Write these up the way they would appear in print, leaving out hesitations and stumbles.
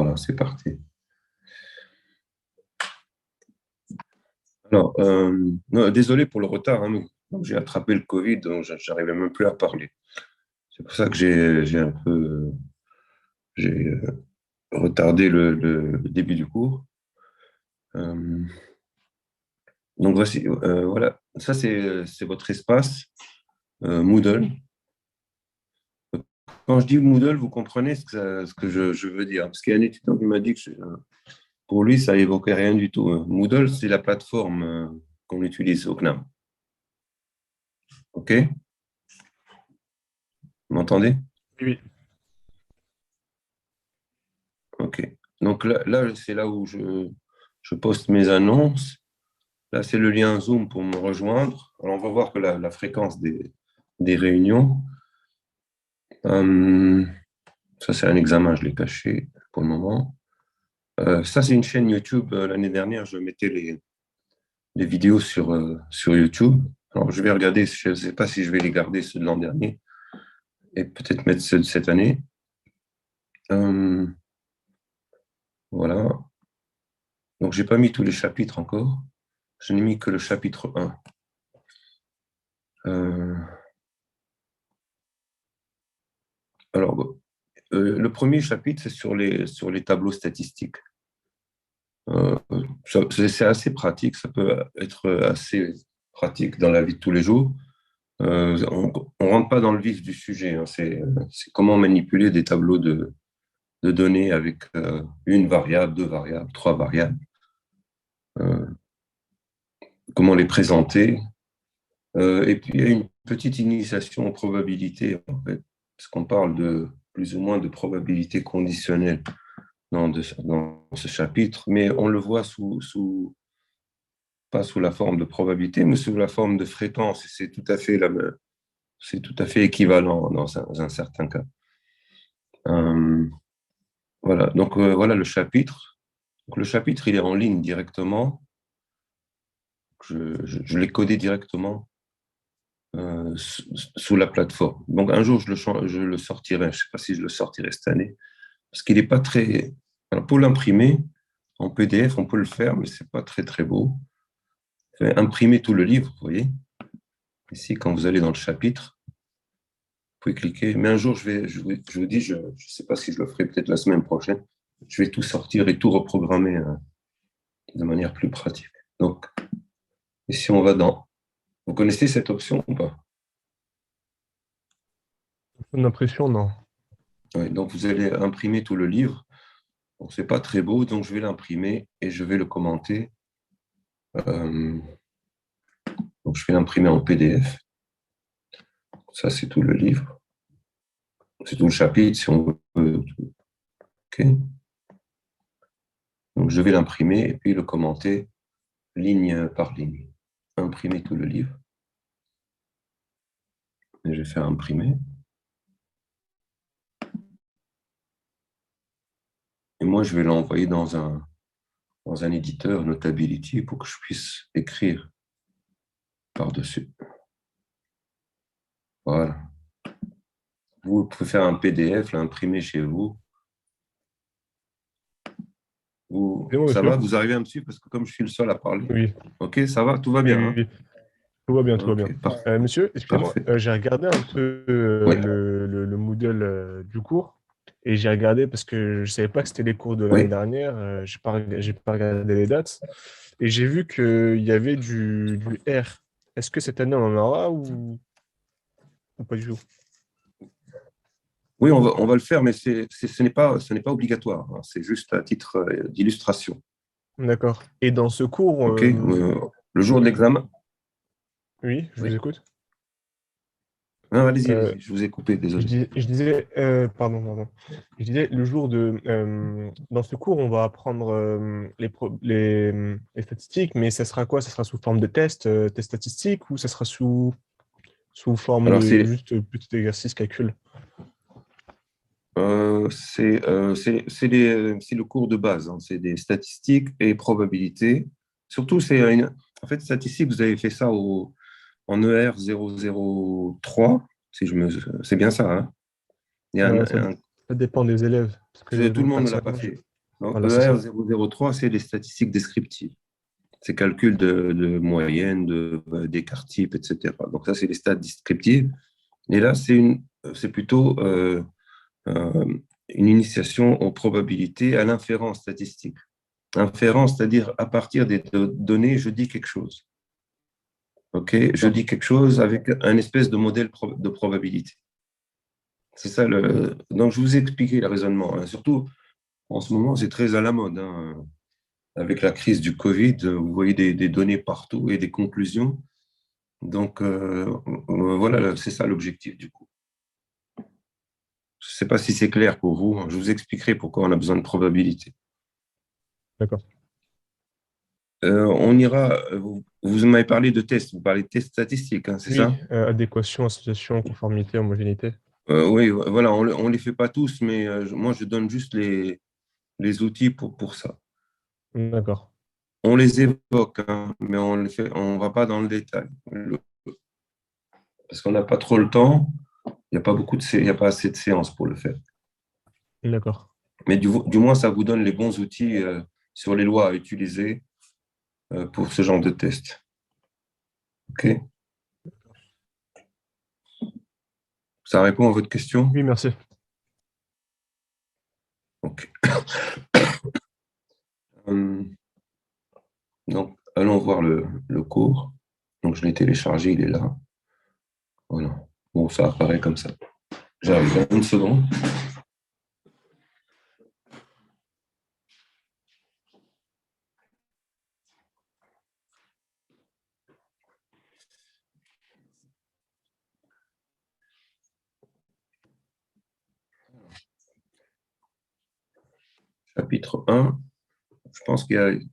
Voilà, c'est parti. Alors, non, désolé pour le retard, hein, donc j'ai attrapé le Covid, donc j'arrivais même plus à parler. C'est pour ça que j'ai un peu j'ai retardé le début du cours. Euh, donc voici, voilà, ça c'est votre espace Moodle. Quand je dis Moodle, vous comprenez ce que je veux dire. Parce qu'il y a un étudiant qui m'a dit que pour lui, ça évoquait rien du tout. Moodle, c'est la plateforme qu'on utilise au CNAM. OK? Vous m'entendez? Oui, OK. Donc là c'est là où je poste mes annonces. Là, c'est le lien Zoom pour me rejoindre. Alors, on va voir que la fréquence des réunions. Euh, Ça, c'est un examen, je l'ai caché pour le moment. Ça, c'est une chaîne YouTube. L'année dernière, je mettais les vidéos sur YouTube. Alors, je vais regarder, je ne sais pas si je vais les garder ceux de l'an dernier et peut-être mettre ceux de cette année. Euh, voilà. Donc, je n'ai pas mis tous les chapitres encore. Je n'ai mis que le chapitre 1. Alors, le premier chapitre, c'est sur les tableaux statistiques. Euh, c'est assez pratique, ça peut être assez pratique dans la vie de tous les jours. On ne rentre pas dans le vif du sujet, hein. C'est comment manipuler des tableaux de données avec une variable, deux variables, trois variables, euh, comment les présenter. Et puis, il y a une petite initiation aux probabilités, en fait, parce qu'on parle de plus ou moins de probabilité conditionnelle dans ce chapitre, mais on le voit pas sous la forme de probabilité, mais sous la forme de fréquence. C'est tout à fait équivalent dans un certain cas. Euh, voilà, donc voilà le chapitre. Donc, le chapitre, il est en ligne directement. Je l'ai codé directement sous la plateforme. Donc un jour, je le sortirai. Je ne sais pas si je le sortirai cette année, parce qu'il n'est pas très... Alors, pour l'imprimer en PDF, on peut le faire, mais ce n'est pas très, très beau. Imprimer tout le livre, vous voyez. Ici, quand vous allez dans le chapitre, pouvez cliquer. Mais un jour, je vous dis, je ne sais pas si je le ferai peut-être la semaine prochaine. Je vais tout sortir et tout reprogrammer de manière plus pratique. Donc, ici, on va dans. Vous connaissez cette option ou pas? une impression, non. Oui, donc, vous allez imprimer tout le livre. Donc, ce n'est pas très beau, donc je vais l'imprimer et je vais le commenter. Euh, donc, je vais l'imprimer en PDF. Ça, c'est tout le livre. C'est tout le chapitre, si on veut. OK. Donc, je vais l'imprimer et puis le commenter ligne par ligne. Imprimer tout le livre. Et je vais faire imprimer. Et moi, je vais l'envoyer dans un éditeur Notability pour que je puisse écrire par-dessus. Voilà. Vous pouvez faire un PDF, l'imprimer chez vous. C'est bon, Ça monsieur? va, vous arrivez à me suivre parce que comme je suis le seul à parler. Oui, OK, ça va, tout va oui, bien, oui, hein? oui. Tout va bien, tout va bien. OK, Monsieur, excusez-moi, parfait. j'ai regardé un peu Oui, le Moodle du cours et j'ai regardé parce que je ne savais pas que c'était les cours de l'année oui. dernière. J'ai pas regardé les dates et j'ai vu qu'il y avait du R. Est-ce que cette année on en aura ou pas du tout? Oui, on va le faire, mais ce n'est pas obligatoire, hein. C'est juste à titre d'illustration. D'accord. Et dans ce cours, OK? Le jour de l'examen. oui, je vous Oui. écoute. Non, allez-y, Euh, allez-y, je vous ai coupé, désolé. je disais, pardon. Je disais, le jour dans ce cours, on va apprendre les statistiques, mais ça sera quoi? Ça sera sous forme de test statistiques, ou ça sera sous forme Alors, de juste petit exercice calcul? c'est le cours de base, hein. C'est des statistiques et probabilités. Surtout, en fait, statistiques, vous avez fait ça en ER 003, si je me, c'est bien ça, hein. Il y a Euh, ça, ça dépend des élèves. Parce que Tout le monde ne l'a 25 pas ans, fait. Donc, voilà, c'est ça. ER003, c'est les statistiques descriptives. C'est calcul de moyenne, d'écart type, etc. Donc, ça, c'est les stats descriptives. Et là, c'est plutôt euh, une initiation aux probabilités, à l'inférence statistique. Inférence, c'est-à-dire à partir des données, je dis quelque chose. OK? Je dis quelque chose avec un espèce de modèle de probabilité. C'est ça le. Donc, je vous ai expliqué le raisonnement, hein. Surtout, en ce moment, c'est très à la mode, hein. Avec la crise du Covid, vous voyez des données partout et des conclusions. Donc, voilà, c'est ça l'objectif du coup. Je ne sais pas si c'est clair pour vous. Je vous expliquerai pourquoi on a besoin de probabilité. D'accord. On ira. Vous m'avez parlé de tests. Vous parlez de tests statistiques, hein, c'est Oui, ça? adéquation, association, conformité, homogénéité. Oui, voilà, on ne les fait pas tous, mais moi, je donne juste les outils pour ça. D'accord. On les évoque, hein, mais on va pas dans le détail. Parce qu'on n'a pas trop le temps. Il n'y a pas il y a pas assez de séances pour le faire. D'accord. Mais du moins, ça vous donne les bons outils sur les lois à utiliser pour ce genre de test. OK? Ça répond à votre question? Oui, merci. OK. Donc, allons voir le cours. Donc, je l'ai téléchargé, il est là. Voilà. Bon, ça apparaît comme ça. J'arrive dans une seconde. Chapitre 1. Je pense il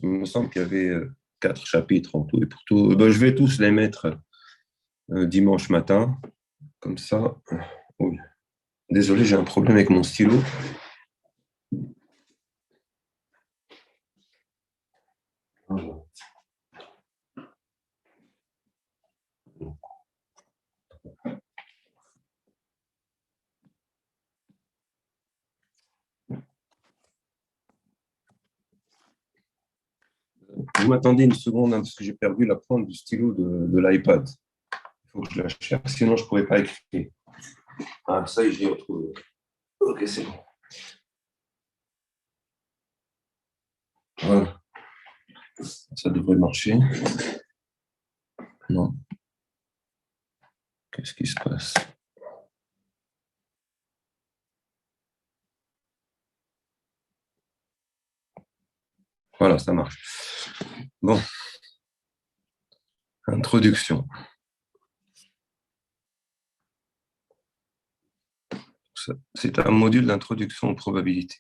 me semble qu'il y avait 4 chapitres en tout et pour tout. Ben, je vais tous les mettre dimanche matin. Comme ça. Oui. Désolé, j'ai un problème avec mon stylo. Vous m'attendez une seconde, hein, parce que j'ai perdu la pointe du stylo de l'iPad. Il faut que je la cherche, sinon je ne pourrais pas écrire. Ah, ça y est, je l'ai retrouvé. Ok, c'est bon. Voilà, ça devrait marcher. Non. Qu'est-ce qui se passe? Voilà, ça marche. Bon, introduction. C'est un module d'introduction aux probabilités.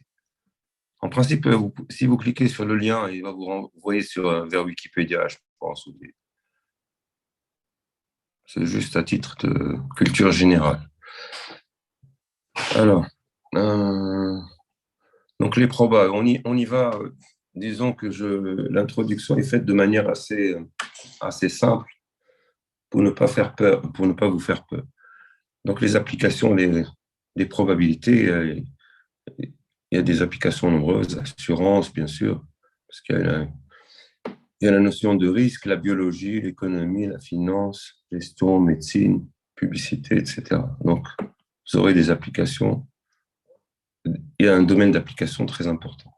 En principe, si vous cliquez sur le lien, il va vous renvoyer vers Wikipédia, je pense. C'est juste à titre de culture générale. Alors, donc les probas, on y va. Disons que l'introduction est faite de manière assez simple pour ne pas faire peur, pour ne pas vous faire peur. Donc les applications, les probabilités, il y a des applications nombreuses, assurance bien sûr, parce il y a la notion de risque, la biologie, l'économie, la finance, gestion, médecine, publicité, etc. Donc vous aurez des applications. Il y a un domaine d'application très important.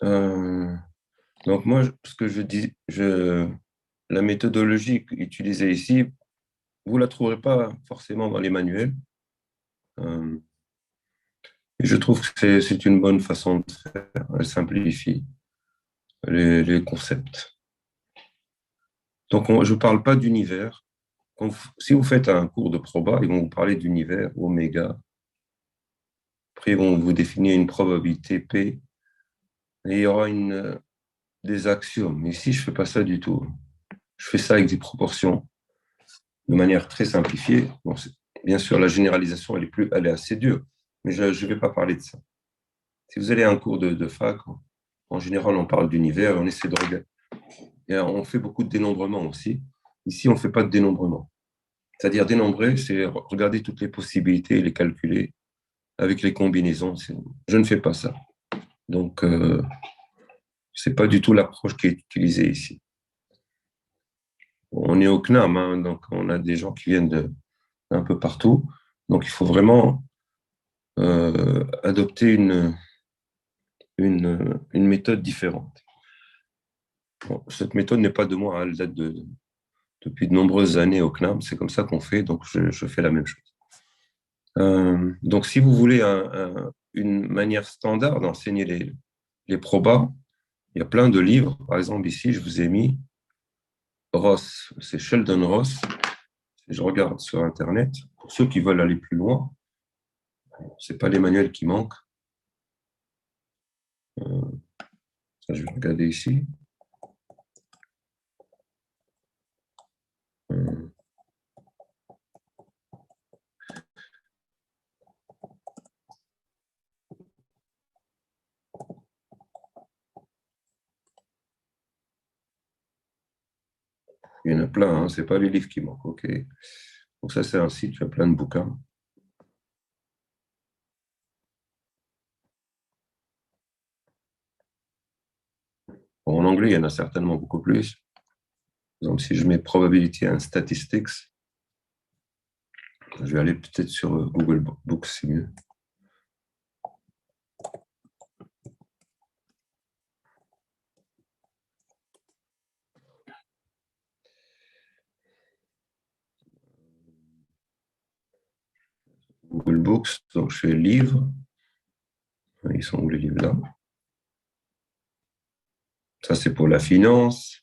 Donc moi, ce que je dis, la méthodologie utilisée ici, vous ne la trouverez pas forcément dans les manuels. Et je trouve que c'est une bonne façon de faire. Elle simplifie les concepts. Donc je ne parle pas d'univers. Si vous faites un cours de proba, ils vont vous parler d'univers, oméga. Après, ils vont vous définir une probabilité P. Et il y aura des axiomes. Ici, je ne fais pas ça du tout. Je fais ça avec des proportions de manière très simplifiée. Bon, bien sûr, la généralisation, elle est assez dure, mais je ne vais pas parler de ça. Si vous allez à un cours de fac, en général, on parle d'univers, on essaie de regarder. Et on fait beaucoup de dénombrement aussi. Ici, on ne fait pas de dénombrement. C'est-à-dire dénombrer, c'est regarder toutes les possibilités et les calculer avec les combinaisons. Je ne fais pas ça. Donc, ce n'est pas du tout l'approche qui est utilisée ici. On est au CNAM, hein, donc on a des gens qui viennent d'un peu partout. Donc, il faut vraiment adopter une méthode différente. Bon, cette méthode n'est pas de moi, elle date depuis de nombreuses années au CNAM. C'est comme ça qu'on fait, donc je fais la même chose. Donc, si vous voulez une manière standard d'enseigner les probas, il y a plein de livres. Par exemple, ici, je vous ai mis Ross, c'est Sheldon Ross. Je regarde sur Internet. Pour ceux qui veulent aller plus loin, ce n'est pas les manuels qui manquent. Ça, je vais regarder ici. Il y en a plein, hein. Ce n'est pas les livres qui manquent. OK. Donc ça, c'est un site, il y a plein de bouquins. Bon, en anglais, il y en a certainement beaucoup plus. Par exemple, si je mets Probability and Statistics, je vais aller peut-être sur Google Books, c'est mieux. Google Books, donc je fais livres. Ils sont où les livres là? Ça, c'est pour la finance.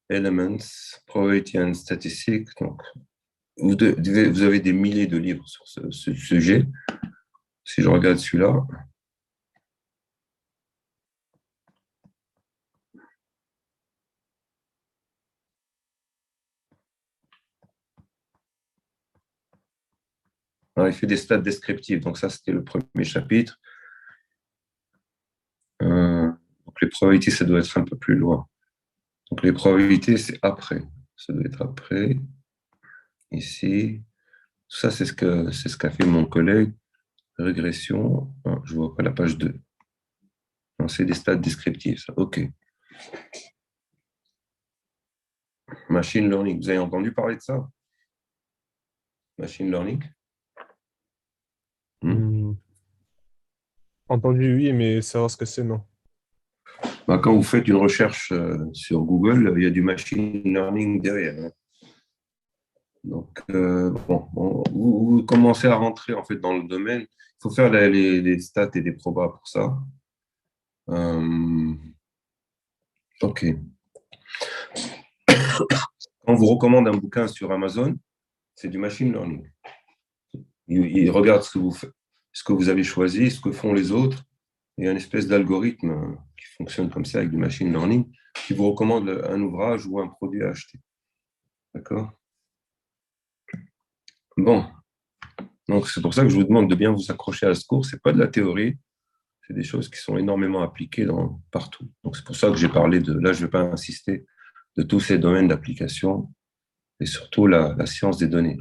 Elements, Probability and Statistics. Donc, vous avez des milliers de livres sur ce sujet. Si je regarde celui-là, il fait des stats descriptives. Donc, ça, c'était le premier chapitre. Donc, les probabilités, ça doit être un peu plus loin. Donc, les probabilités, c'est après. Ça doit être après. Ici. Ça, c'est ce qu'a fait mon collègue. Régression. Je vois pas la page 2. Non, c'est des stats descriptives, ça. OK. Machine learning. Vous avez entendu parler de ça? Machine learning? Entendu, oui, mais savoir ce que c'est, non. Quand vous faites une recherche sur Google, il y a du machine learning derrière, hein. Donc, vous commencez à rentrer en fait dans le domaine. Il faut faire les stats et des probas pour ça. OK. On vous recommande un bouquin sur Amazon, c'est du machine learning. Il regarde ce que vous avez choisi, ce que font les autres. Il y a une espèce d'algorithme qui fonctionne comme ça avec du machine learning qui vous recommande un ouvrage ou un produit à acheter. D'accord? Bon. Donc, c'est pour ça que je vous demande de bien vous accrocher à ce cours. Ce n'est pas de la théorie, c'est des choses qui sont énormément appliquées partout. Donc, c'est pour ça que j'ai parlé là, je ne vais pas insister, de tous ces domaines d'application et surtout la science des données.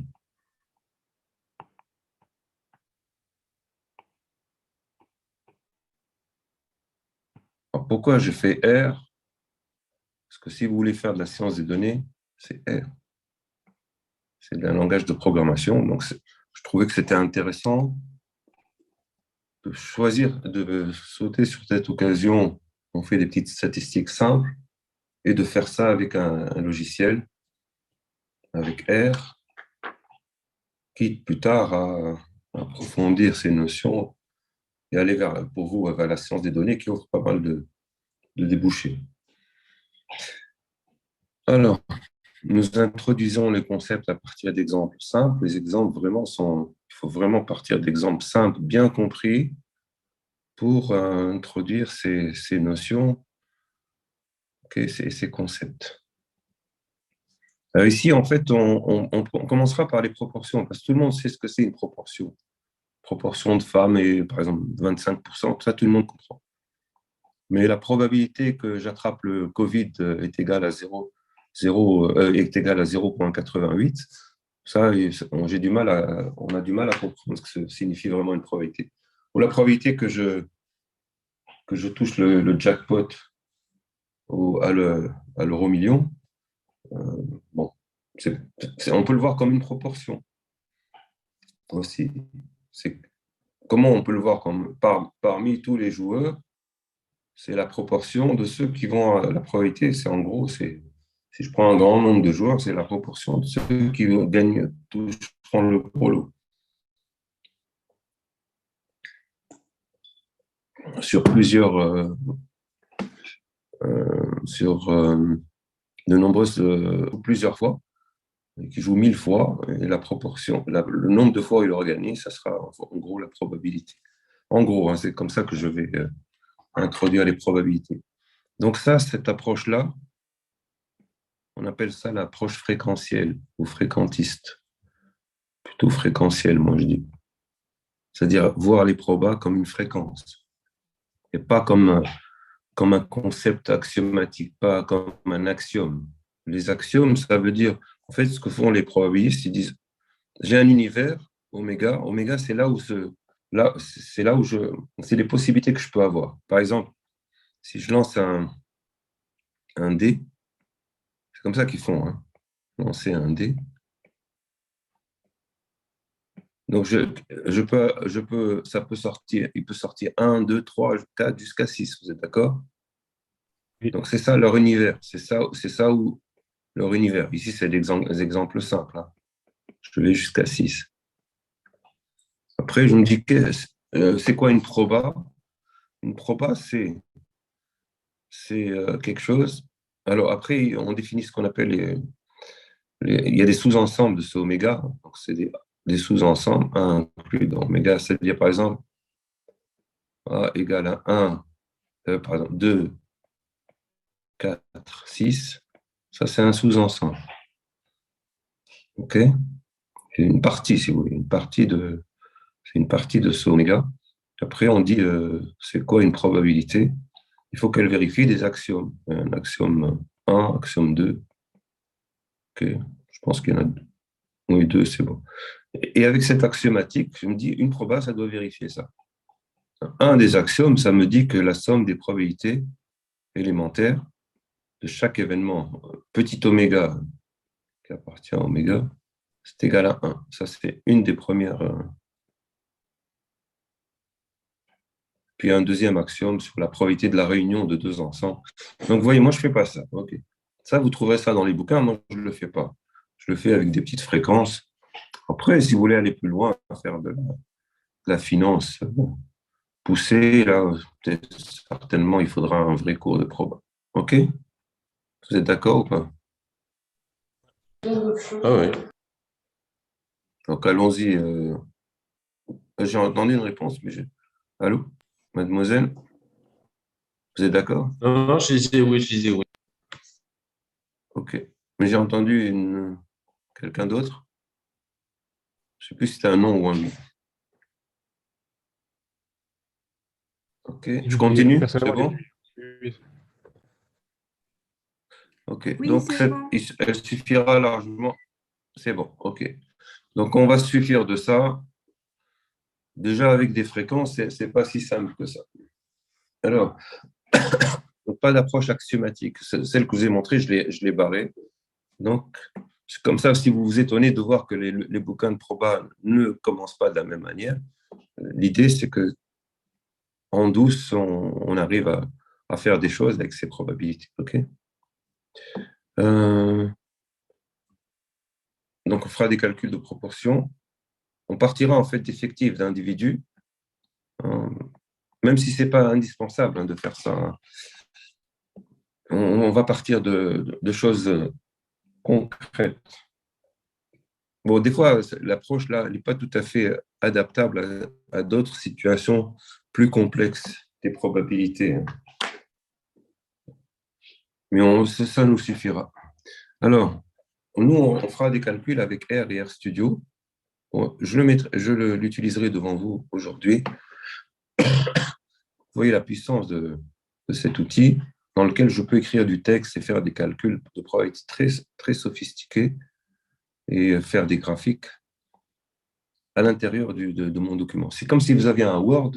Alors, pourquoi j'ai fait R? Parce que si vous voulez faire de la science des données, c'est R. C'est un langage de programmation. Donc, je trouvais que c'était intéressant de choisir, de sauter sur cette occasion. On fait des petites statistiques simples et de faire ça avec un logiciel, avec R, quitte plus tard à approfondir ces notions et aller pour vous vers la science des données qui offre pas mal de débouchés. Alors, nous introduisons les concepts à partir d'exemples simples. Les exemples il faut vraiment partir d'exemples simples, bien compris, pour introduire ces notions, ces concepts. Ici, en fait, on commencera par les proportions, parce que tout le monde sait ce que c'est une proportion. Proportion de femmes et, par exemple, 25%, ça, tout le monde comprend. Mais la probabilité que j'attrape le Covid est égale à 0,88, Ça, on a du mal à comprendre ce que ça signifie vraiment une probabilité. Ou la probabilité que je touche le jackpot à l'euro million, bon, on peut le voir comme une proportion aussi. Comment on peut le voir comme parmi tous les joueurs, c'est la proportion de ceux qui vont à la probabilité. C'est en gros, si je prends un grand nombre de joueurs, c'est la proportion de ceux qui gagnent toucheront le gros lot. Sur plusieurs fois, qui joue 1000 fois, et la proportion, le nombre de fois où il aura gagné, ça sera en gros la probabilité. En gros, hein, c'est comme ça que je vais introduire les probabilités. Donc ça, cette approche-là, on appelle ça l'approche fréquentielle ou fréquentiste. Plutôt fréquentielle, moi je dis. C'est-à-dire voir les probas comme une fréquence et pas comme un concept axiomatique, pas comme un axiome. Les axiomes, ça veut dire, en fait, ce que font les probabilistes, ils disent, j'ai un univers, oméga. Oméga, c'est c'est les possibilités que je peux avoir. Par exemple, si je lance un dé, c'est comme ça qu'ils font, hein, lancer un dé. Donc, ça peut sortir, il peut sortir 1, 2, 3, 4, jusqu'à 6, vous êtes d'accord? Oui. Donc, c'est ça leur univers, c'est ça où leur univers. Ici, c'est des exemples simples, hein. Je vais jusqu'à 6. Après, je me dis, c'est quoi une proba? Une proba, c'est quelque chose. Alors, après, on définit ce qu'on appelle il y a des sous-ensembles de ce oméga. Donc, c'est des sous-ensembles inclus dans oméga. C'est-à-dire, par exemple, A égale à 1, par exemple, 2, 4, 6. Ça, c'est un sous-ensemble. OK? C'est une partie, si vous voulez, c'est une partie de ce oméga. Après, on dit, c'est quoi une probabilité? Il faut qu'elle vérifie des axiomes. Un axiome 1, axiome 2. OK. Je pense qu'il y en a deux. Oui, deux, c'est bon. Et avec cette axiomatique, je me dis, une proba, ça doit vérifier ça. Un des axiomes, ça me dit que la somme des probabilités élémentaires de chaque événement, petit oméga, qui appartient à oméga, c'est égal à 1. Ça, c'est une des premières. Puis un deuxième axiome sur la probabilité de la réunion de deux ensembles. Donc, vous voyez, moi, je ne fais pas ça. Okay. Ça, vous trouverez ça dans les bouquins. Moi, je ne le fais pas. Je le fais avec des petites fréquences. Après, si vous voulez aller plus loin, faire de la finance poussée, là, certainement, il faudra un vrai cours de proba. OK? Vous êtes d'accord ou pas? Ah oui. Donc, allons-y. J'ai entendu une réponse, mais allô? Mademoiselle? Vous êtes d'accord? Non, non, je disais oui, je disais oui. OK. Mais j'ai entendu quelqu'un d'autre. Je ne sais plus si c'était un non ou un oui. OK. Je continue? C'est Personnellement, bon? oui. OK. Oui, Donc, c'est bon. elle suffira largement. C'est bon. OK. Donc, on va se suffire de ça. Déjà, avec des fréquences, ce n'est pas si simple que ça. Alors, donc, pas d'approche axiomatique. Celle que je vous ai montrée, je l'ai barrée. Donc, c'est comme ça, si vous vous étonnez de voir que les bouquins de proba ne commencent pas de la même manière, l'idée, c'est que en douce, on arrive à faire des choses avec ces probabilités. OK? Donc, on fera des calculs de proportion. On partira en fait d'effectifs d'individus, même si ce n'est pas indispensable de faire ça. Hein. On va partir de choses concrètes. Bon, des fois, l'approche là, elle n'est pas tout à fait adaptable à d'autres situations plus complexes des probabilités. Hein. Mais ça nous suffira. Alors, nous, on fera des calculs avec R et RStudio. Je l'utiliserai devant vous aujourd'hui. Vous voyez la puissance de cet outil dans lequel je peux écrire du texte et faire des calculs de probabilité très, très sophistiqués et faire des graphiques à l'intérieur de mon document. C'est comme si vous aviez un Word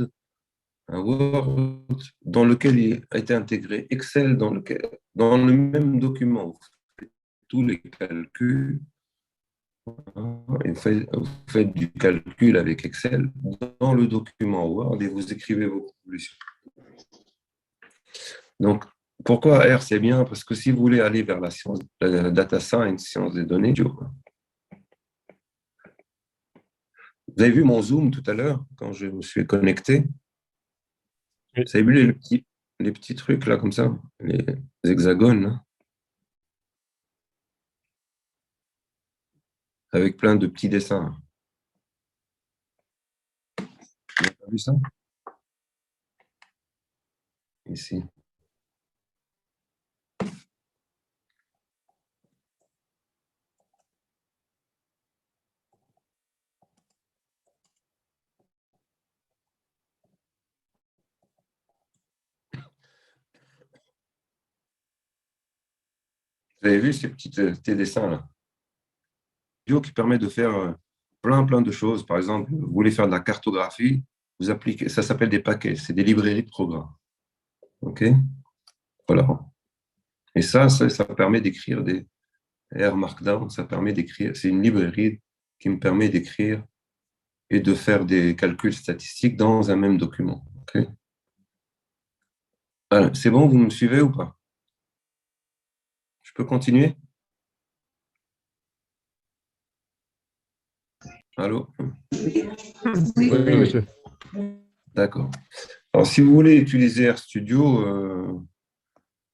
dans lequel il a été intégré Excel, dans le même document. Vous faites tous les calculs, et vous faites du calcul avec Excel dans le document Word et vous écrivez vos conclusions. Donc, pourquoi R, c'est bien? Parce que si vous voulez aller vers la data science, science des données, vous avez vu mon Zoom tout à l'heure, quand je me suis connecté? Oui. Vous avez vu les petits trucs là, comme ça, les hexagones, là, avec plein de petits dessins. Vous avez pas vu ça? Ici. Vous avez vu ces petits dessins là? Qui permet de faire plein de choses. Par exemple, vous voulez faire de la cartographie, vous appliquez, ça s'appelle des paquets, c'est des librairies de programmes. OK? Voilà. Et ça permet d'écrire des R Markdown, ça permet d'écrire, c'est une librairie qui me permet d'écrire et de faire des calculs statistiques dans un même document. OK? Alors, c'est bon, vous me suivez ou pas? Je peux continuer? Allô? Oui, monsieur. D'accord. Alors, si vous voulez utiliser RStudio,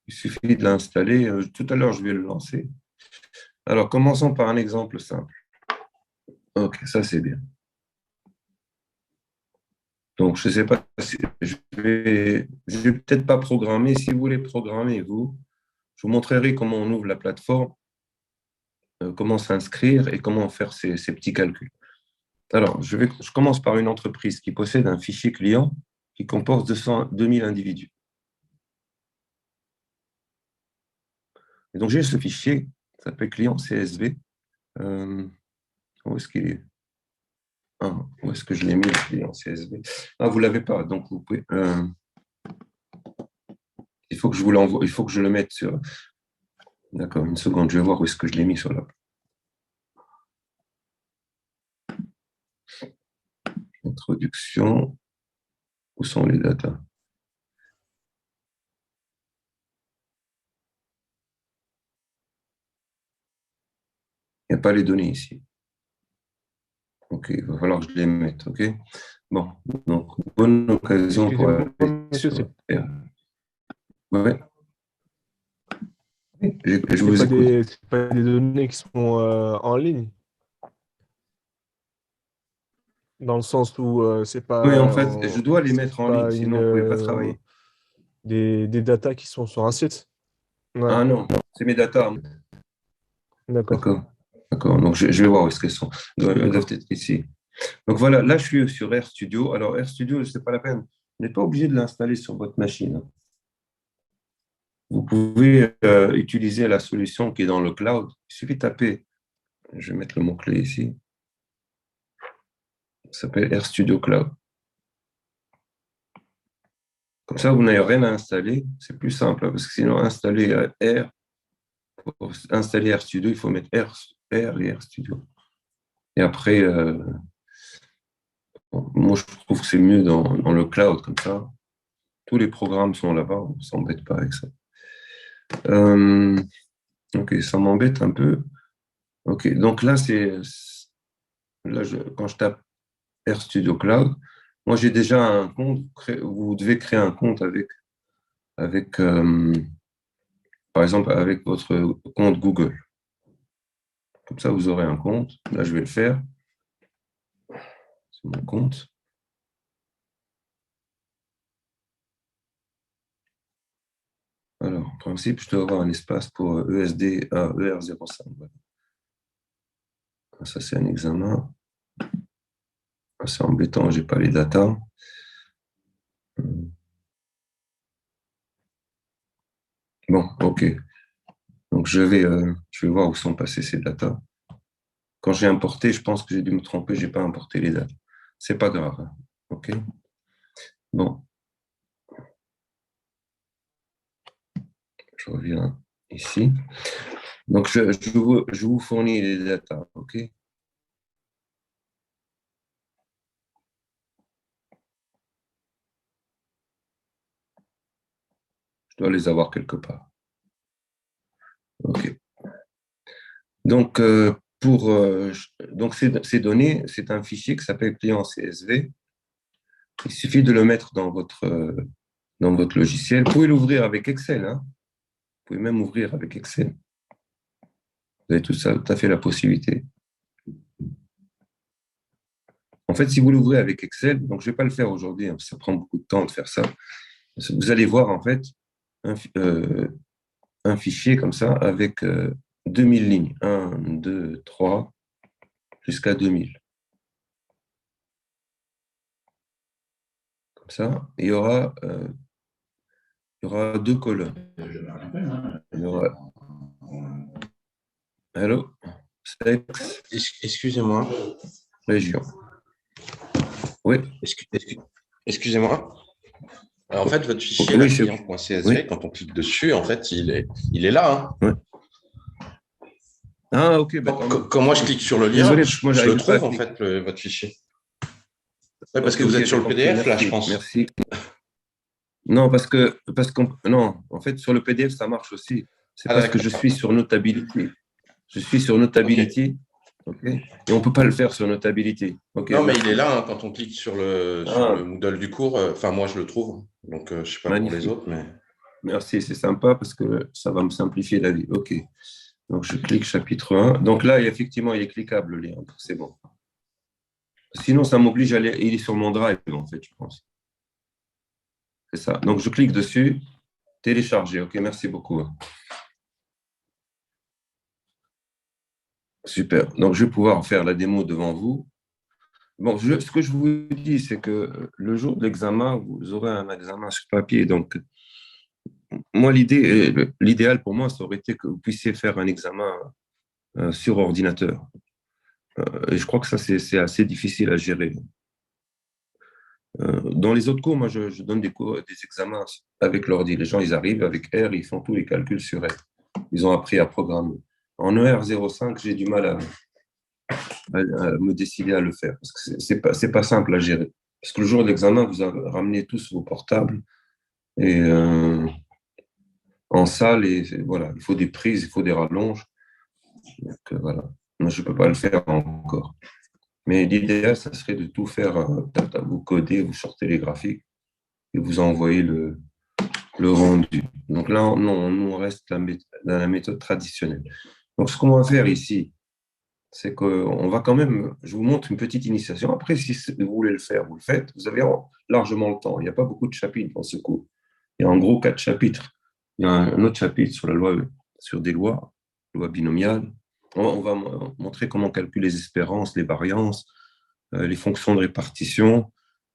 il suffit de l'installer. Tout à l'heure, je vais le lancer. Alors, commençons par un exemple simple. OK, ça, c'est bien. Donc, je ne sais pas si je vais peut-être pas programmer. Si vous voulez programmer, je vous montrerai comment on ouvre la plateforme, comment s'inscrire et comment faire ces petits calculs. Alors, je commence par une entreprise qui possède un fichier client qui comporte 2000 individus. Et donc, j'ai ce fichier, ça s'appelle client CSV. Où est-ce qu'il est? Où est-ce que je l'ai mis, le client CSV? Ah, vous ne l'avez pas, donc vous pouvez. Il faut que je vous l'envoie, il faut que je le mette sur. D'accord, une seconde, je vais voir où est-ce que je l'ai mis sur la. Introduction. Où sont les datas? Il n'y a pas les données ici. Ok, il va falloir que je les mette, ok? Bon, donc, bonne occasion pour aller Monsieur, sur R. Ouais. Je vous c'est écoute. pas des données qui sont en ligne, dans le sens où Oui, en fait, je dois les c'est mettre en ligne, pas sinon on ne pouvait pas travailler. des datas qui sont sur un site. Ouais, Ah non, c'est mes datas. d'accord. D'accord. D'accord. Donc, je vais voir où est-ce qu'elles sont. Elles doivent être ici. Donc voilà, là, je suis sur RStudio. Alors, RStudio, ce n'est pas la peine. Vous n'êtes pas obligé de l'installer sur votre machine. Vous pouvez utiliser la solution qui est dans le cloud. Il suffit de taper, je vais mettre le mot-clé ici. Ça s'appelle RStudio Cloud. Comme ça, vous n'avez rien à installer. C'est plus simple, parce que sinon, pour installer RStudio, il faut mettre R et RStudio. Et après, moi, je trouve que c'est mieux dans le cloud, comme ça. Tous les programmes sont là-bas, on ne s'embête pas avec ça. Ok, ça m'embête un peu. Ok, donc là, quand je tape RStudio Cloud, moi j'ai déjà un compte. Vous devez créer un compte avec par exemple, avec votre compte Google. Comme ça, vous aurez un compte. Là, je vais le faire. C'est mon compte. Alors, en principe, je dois avoir un espace pour ESD à ER05. Voilà. Ça, c'est un examen. C'est embêtant, je n'ai pas les datas. Bon, ok. Donc, je vais voir où sont passées ces datas. Quand j'ai importé, je pense que j'ai dû me tromper, je n'ai pas importé les dates. C'est pas grave. Hein. OK? Bon. Je reviens ici. Donc, je vous fournis les datas. OK? Je dois les avoir quelque part. OK. Donc, donc ces données, c'est un fichier qui s'appelle client CSV. Il suffit de le mettre dans votre logiciel. Vous pouvez l'ouvrir avec Excel. Hein. Vous pouvez même ouvrir avec Excel. Vous avez tout à fait la possibilité. En fait, si vous l'ouvrez avec Excel, donc je ne vais pas le faire aujourd'hui, hein, ça prend beaucoup de temps de faire ça. Vous allez voir en fait un fichier comme ça avec 2000 lignes. 1, 2, 3, jusqu'à 2000. Comme ça. Et il y aura 2 colonnes. Il y aura... Allô? Sexe, Excusez-moi. région. Oui. Excusez-moi. Alors, en fait, votre fichier, Oui, là, client.csv, oui. quand on clique dessus, en fait, il est là. Hein. Oui. Ah, ok. Quand moi, je clique sur le lien, désolé, je le trouve, en fait, votre fichier. Ouais, parce que vous êtes sur le PDF, là, je pense. Merci. Non, parce que non, en fait, sur le PDF, ça marche aussi. C'est parce que je suis sur Notability. Je suis sur Notability. Okay. Et on ne peut pas le faire sur Notability. Okay, non, mais il est là hein, quand on clique sur le Moodle du cours. Enfin, moi, je le trouve. Donc, je ne sais pas magnifique. Pour les autres, mais... Merci, c'est sympa parce que ça va me simplifier la vie. OK. Donc, je clique chapitre 1. Donc là, effectivement, il est cliquable, le lien. C'est bon. Sinon, ça m'oblige à aller... Il est sur mon drive, en fait, je pense. C'est ça. Donc, je clique dessus. Télécharger. OK, merci beaucoup. Super. Donc, je vais pouvoir faire la démo devant vous. Bon, ce que je vous dis, c'est que le jour de l'examen, vous aurez un examen sur papier. Donc, moi, l'idéal pour moi, ça aurait été que vous puissiez faire un examen sur ordinateur. Et je crois que ça, c'est assez difficile à gérer. Dans les autres cours, moi, je donne des examens avec l'ordi. Les gens, ils arrivent avec R, ils font tous les calculs sur R. Ils ont appris à programmer. En ER05, j'ai du mal à me décider à le faire parce que c'est pas simple à gérer. Parce que le jour de l'examen, vous ramenez tous vos portables et en salle, et voilà, il faut des prises, il faut des rallonges. Donc voilà, moi je ne peux pas le faire encore. Mais l'idéal, ça serait de tout faire, vous coder, vous sortez les graphiques et vous envoyez le rendu. Donc là, non, nous, on reste dans la méthode traditionnelle. Donc ce qu'on va faire ici, c'est qu'on va quand même, je vous montre une petite initiation. Après, si vous voulez le faire, vous le faites. Vous avez largement le temps. Il n'y a pas beaucoup de chapitres dans ce cours. Il y a en gros 4 chapitres. Il y a un autre chapitre sur la loi, sur des loi binomiales. On va montrer comment calculer les espérances, les variances, les fonctions de répartition,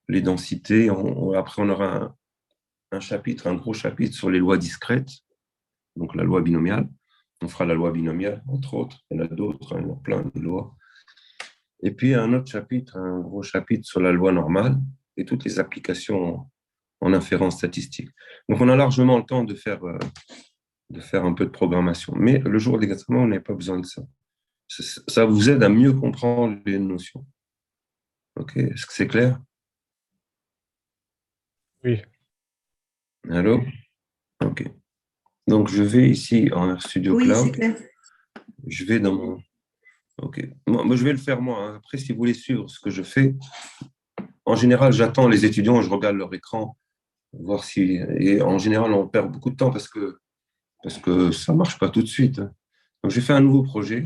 les densités. Après, on aura un chapitre, un gros chapitre sur les lois discrètes, donc la loi binomiale. On fera la loi binomiale, entre autres. Il y en a d'autres, il y en a plein de lois. Et puis, un autre chapitre, un gros chapitre sur la loi normale et toutes les applications en inférence statistique. Donc, on a largement le temps de faire un peu de programmation. Mais le jour de l'examen, on n'a pas besoin de ça. Ça vous aide à mieux comprendre les notions. OK? Est-ce que c'est clair? Oui. Allô? OK. Donc, je vais ici en RStudio Cloud. Oui, c'est clair. Je vais dans mon... OK. Moi, je vais le faire moi. Hein. Après, si vous voulez suivre ce que je fais, en général, j'attends les étudiants, je regarde leur écran, voir si... Et en général, on perd beaucoup de temps parce que ça ne marche pas tout de suite. Donc, j'ai fait un nouveau projet.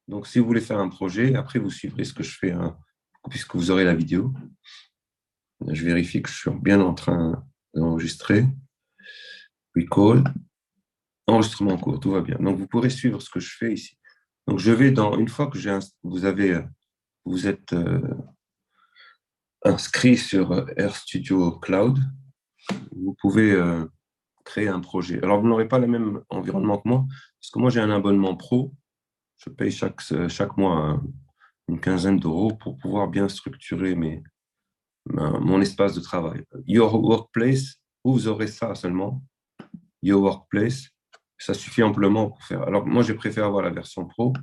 Donc, si vous voulez faire un projet, après, vous suivrez ce que je fais, hein, puisque vous aurez la vidéo. Je vérifie que je suis bien en train d'enregistrer. Recall. Enregistrement en cours, tout va bien. Donc, vous pourrez suivre ce que je fais ici. Donc, je vais une fois que vous êtes inscrit sur RStudio Cloud, vous pouvez créer un projet. Alors, vous n'aurez pas le même environnement que moi, parce que moi, j'ai un abonnement pro. je paye chaque mois une quinzaine d'euros pour pouvoir bien structurer mon espace de travail. Your Workplace, vous aurez ça seulement. Your Workplace, ça suffit amplement pour faire. Alors, moi, je préfère avoir la version pro.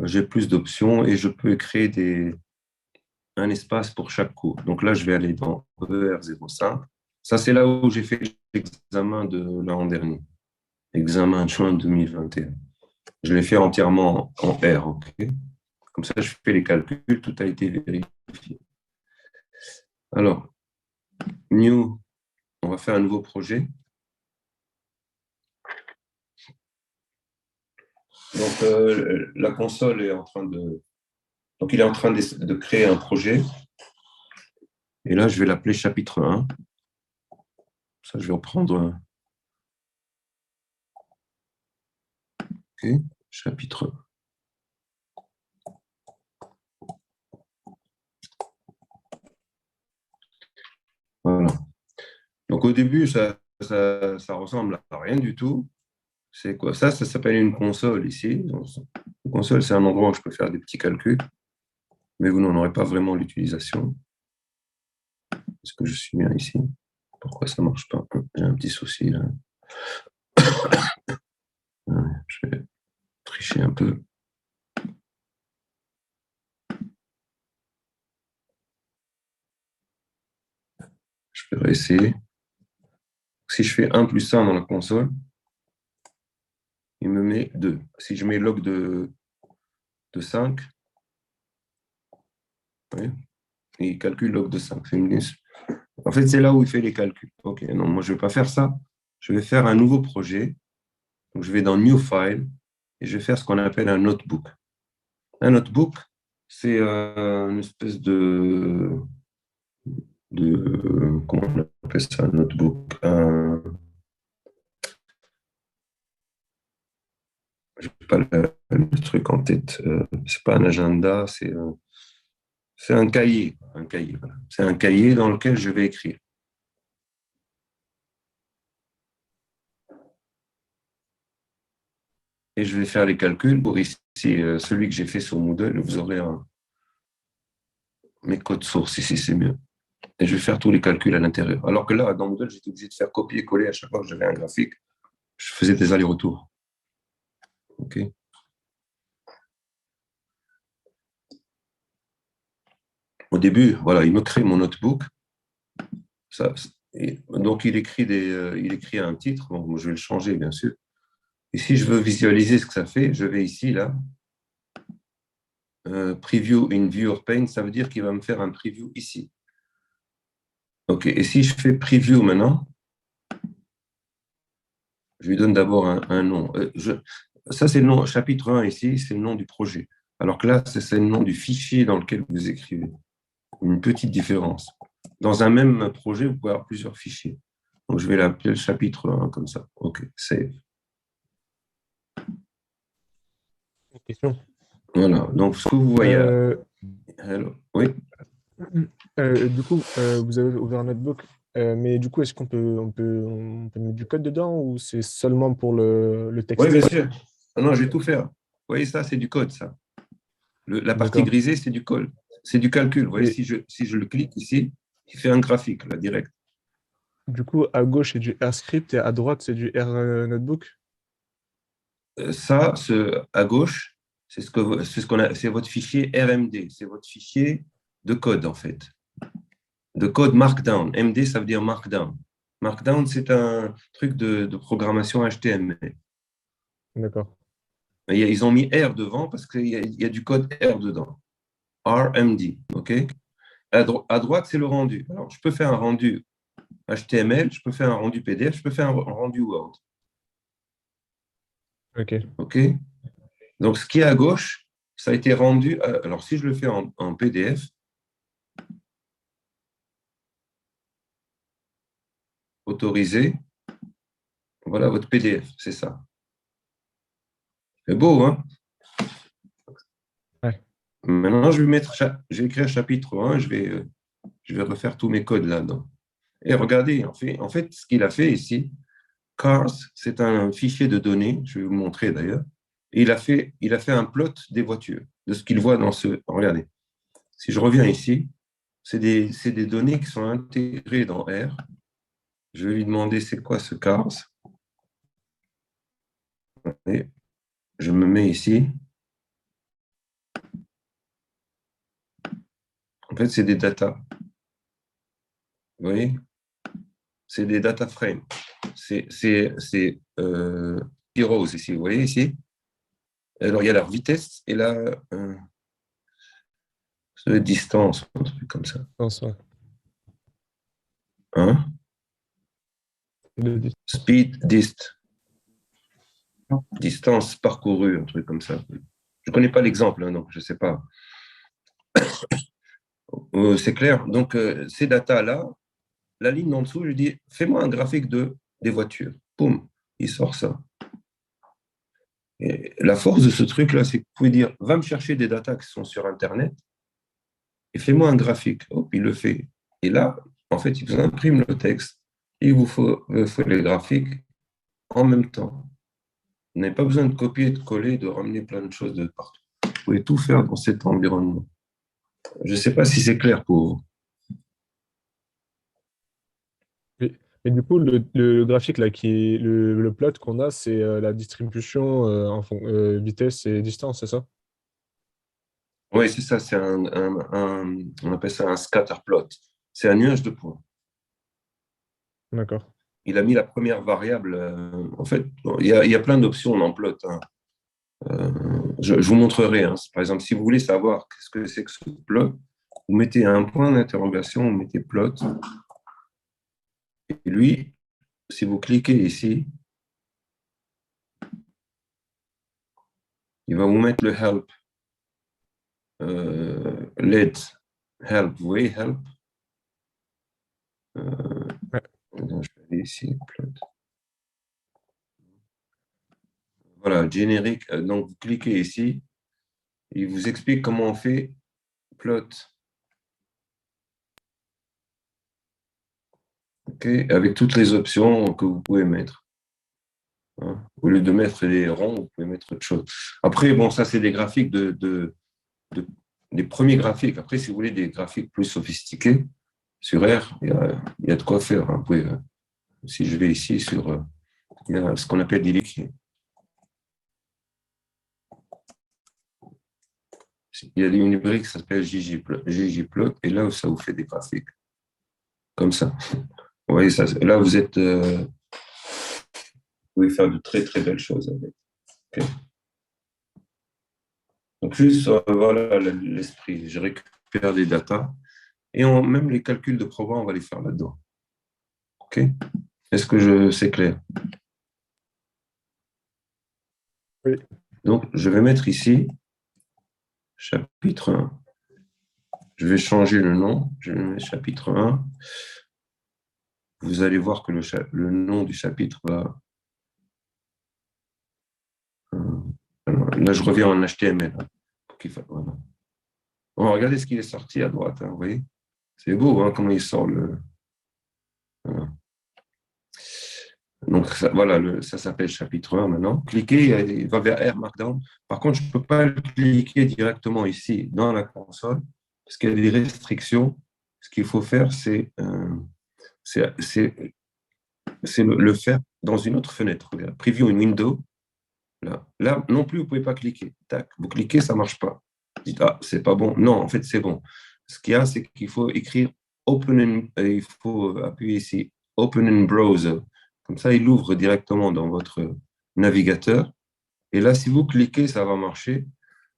J'ai plus d'options et je peux créer un espace pour chaque cours. Donc là, je vais aller dans ER05. Ça, c'est là où j'ai fait l'examen de l'an dernier. Examen de juin 2021. Je l'ai fait entièrement en R, OK? Comme ça, je fais les calculs, tout a été vérifié. Alors, new, on va faire un nouveau projet. Donc, la console est en train de... Donc, il est en train de créer un projet. Et là, je vais l'appeler chapitre 1. Ça, je vais reprendre... OK, chapitre 1. Voilà. Donc, au début, ça ressemble à rien du tout. C'est quoi ça? Ça s'appelle une console ici. Une console, c'est un endroit où je peux faire des petits calculs, mais vous n'en aurez pas vraiment l'utilisation. Est-ce que je suis bien ici? Pourquoi ça ne marche pas? J'ai un petit souci là. Je vais tricher un peu. Je vais réessayer. Si je fais 1 plus 1 dans la console, il me met 2. Si je mets log de 5, oui, il calcule log de 5. En fait, c'est là où il fait les calculs. OK, non, moi, je ne vais pas faire ça. Je vais faire un nouveau projet. Donc, je vais dans New File et je vais faire ce qu'on appelle un notebook. Un notebook, c'est une espèce comment on appelle ça, un notebook? Je n'ai pas le truc en tête. C'est pas un agenda, c'est un cahier. Voilà. C'est un cahier dans lequel je vais écrire. Et je vais faire les calculs. Pour ici, celui que j'ai fait sur Moodle, vous aurez mes codes sources. Ici, c'est mieux. Et je vais faire tous les calculs à l'intérieur. Alors que là, dans Moodle, j'étais obligé de faire copier-coller à chaque fois que j'avais un graphique. Je faisais des allers-retours. OK. Au début, voilà, il me crée mon notebook. Donc, il écrit un titre. Bon, je vais le changer, bien sûr. Et si je veux visualiser ce que ça fait, je vais ici, là. Preview in Viewer Pane, ça veut dire qu'il va me faire un preview ici. OK. Et si je fais preview maintenant, je lui donne d'abord un nom. Ça, c'est le nom, chapitre 1 ici, c'est le nom du projet. Alors que là, c'est le nom du fichier dans lequel vous écrivez. Une petite différence. Dans un même projet, vous pouvez avoir plusieurs fichiers. Donc, je vais l'appeler le chapitre 1 comme ça. OK, save. Question. Voilà. Donc, ce que vous voyez. Oui. Du coup, vous avez ouvert un notebook, mais du coup, est-ce qu'on peut mettre du code dedans ou c'est seulement pour le texte? Oui, bien sûr. Non, je vais tout faire. Vous voyez, ça, c'est du code, ça. La partie grisée, c'est du code. C'est du calcul. Vous voyez, si je le clique ici, il fait un graphique, là, direct. Du coup, à gauche, c'est du R script et à droite, c'est du R notebook? Ça, à gauche, c'est c'est votre fichier RMD. C'est votre fichier de code, en fait. De code Markdown. MD, ça veut dire Markdown. Markdown, c'est un truc de programmation HTML. D'accord. Ils ont mis R devant parce qu'il y a du code R dedans. RMD, OK? À droite, c'est le rendu. Alors, je peux faire un rendu HTML, je peux faire un rendu PDF, je peux faire un rendu Word. OK. OK? Donc, ce qui est à gauche, ça a été rendu. Alors, si je le fais en PDF, autorisé, voilà votre PDF, c'est ça. C'est beau, hein? Ouais. Maintenant, je vais écrire chapitre 1, je vais refaire tous mes codes là-dedans. Et regardez, en fait, ce qu'il a fait ici, cars, c'est un fichier de données, je vais vous montrer d'ailleurs. Et il a fait un plot des voitures, de ce qu'il voit dans ce. Regardez, si je reviens ici, c'est des données qui sont intégrées dans R. Je vais lui demander c'est quoi ce cars. Et je me mets ici. En fait, c'est des data. Vous voyez? C'est des data frames. C'est Heroes ici. Vous voyez ici? Alors, il y a leur vitesse et la distance, un truc comme ça. Non, ça. Hein? Speed dist. Distance parcourue, un truc comme ça. Je ne connais pas l'exemple, hein, donc je ne sais pas. C'est clair. Donc, ces datas-là, la ligne en dessous, je dis, fais-moi un graphique des voitures. Boum, il sort ça. Et la force de ce truc-là, c'est que vous pouvez dire, va me chercher des datas qui sont sur Internet et fais-moi un graphique. Hop, il le fait. Et là, en fait, il vous imprime le texte et il vous faut les graphiques en même temps. Vous n'avez pas besoin de copier, de coller, de ramener plein de choses de partout. Vous pouvez tout faire dans cet environnement. Je ne sais pas si c'est clair pour vous. Et du coup, le graphique là, le plot qu'on a, c'est la distribution vitesse et distance, c'est ça? Oui, c'est ça, c'est on appelle ça un scatter plot. C'est un nuage de points. D'accord. Il a mis la première variable. En fait, il y a plein d'options dans plot. Hein. Je vous montrerai. Hein. Par exemple, si vous voulez savoir qu'est-ce que c'est que ce plot, vous mettez un point d'interrogation, vous mettez plot. Et lui, si vous cliquez ici, il va vous mettre le help. Let help. Vous voyez help? Ouais. Je vais aller ici, plot. Voilà, générique. Donc, vous cliquez ici. Il vous explique comment on fait plot. Okay, avec toutes les options que vous pouvez mettre. Hein. Au lieu de mettre les ronds, vous pouvez mettre autre chose. Après, bon, ça, c'est des graphiques des premiers graphiques. Après, si vous voulez des graphiques plus sophistiqués, sur R, il y a de quoi faire. Hein. Vous pouvez, si je vais ici sur il y a ce qu'on appelle des liquides. Il y a une librairie qui s'appelle ggplot, et là, ça vous fait des graphiques. Comme ça. Vous voyez, ça, là, vous pouvez faire de très, très belles choses avec. Okay. Donc, juste, voilà l'esprit. Je récupère des datas et même les calculs de programme, on va les faire là-dedans. OK? Est-ce que c'est clair? Oui. Donc, je vais mettre ici chapitre 1. Je vais changer le nom. Je vais mettre chapitre 1. Vous allez voir que le nom du chapitre va. Là, je reviens en HTML. Voilà. Bon, regardez ce qu'il est sorti à droite. Hein, vous voyez? C'est beau hein, comment il sort le. Voilà. Donc, ça, voilà, ça s'appelle chapitre 1 maintenant. Cliquez, il va vers R Markdown. Par contre, je ne peux pas le cliquer directement ici dans la console parce qu'il y a des restrictions. Ce qu'il faut faire, c'est le faire dans une autre fenêtre. Regarde, Preview in Window. Là, non plus, vous ne pouvez pas cliquer. Tac, vous cliquez, ça ne marche pas. Vous dites, ah, c'est pas bon. Non, en fait, c'est bon. Ce qu'il y a, c'est qu'il faut écrire il faut appuyer ici, Open in Browser. Comme ça, il ouvre directement dans votre navigateur. Et là, si vous cliquez, ça va marcher.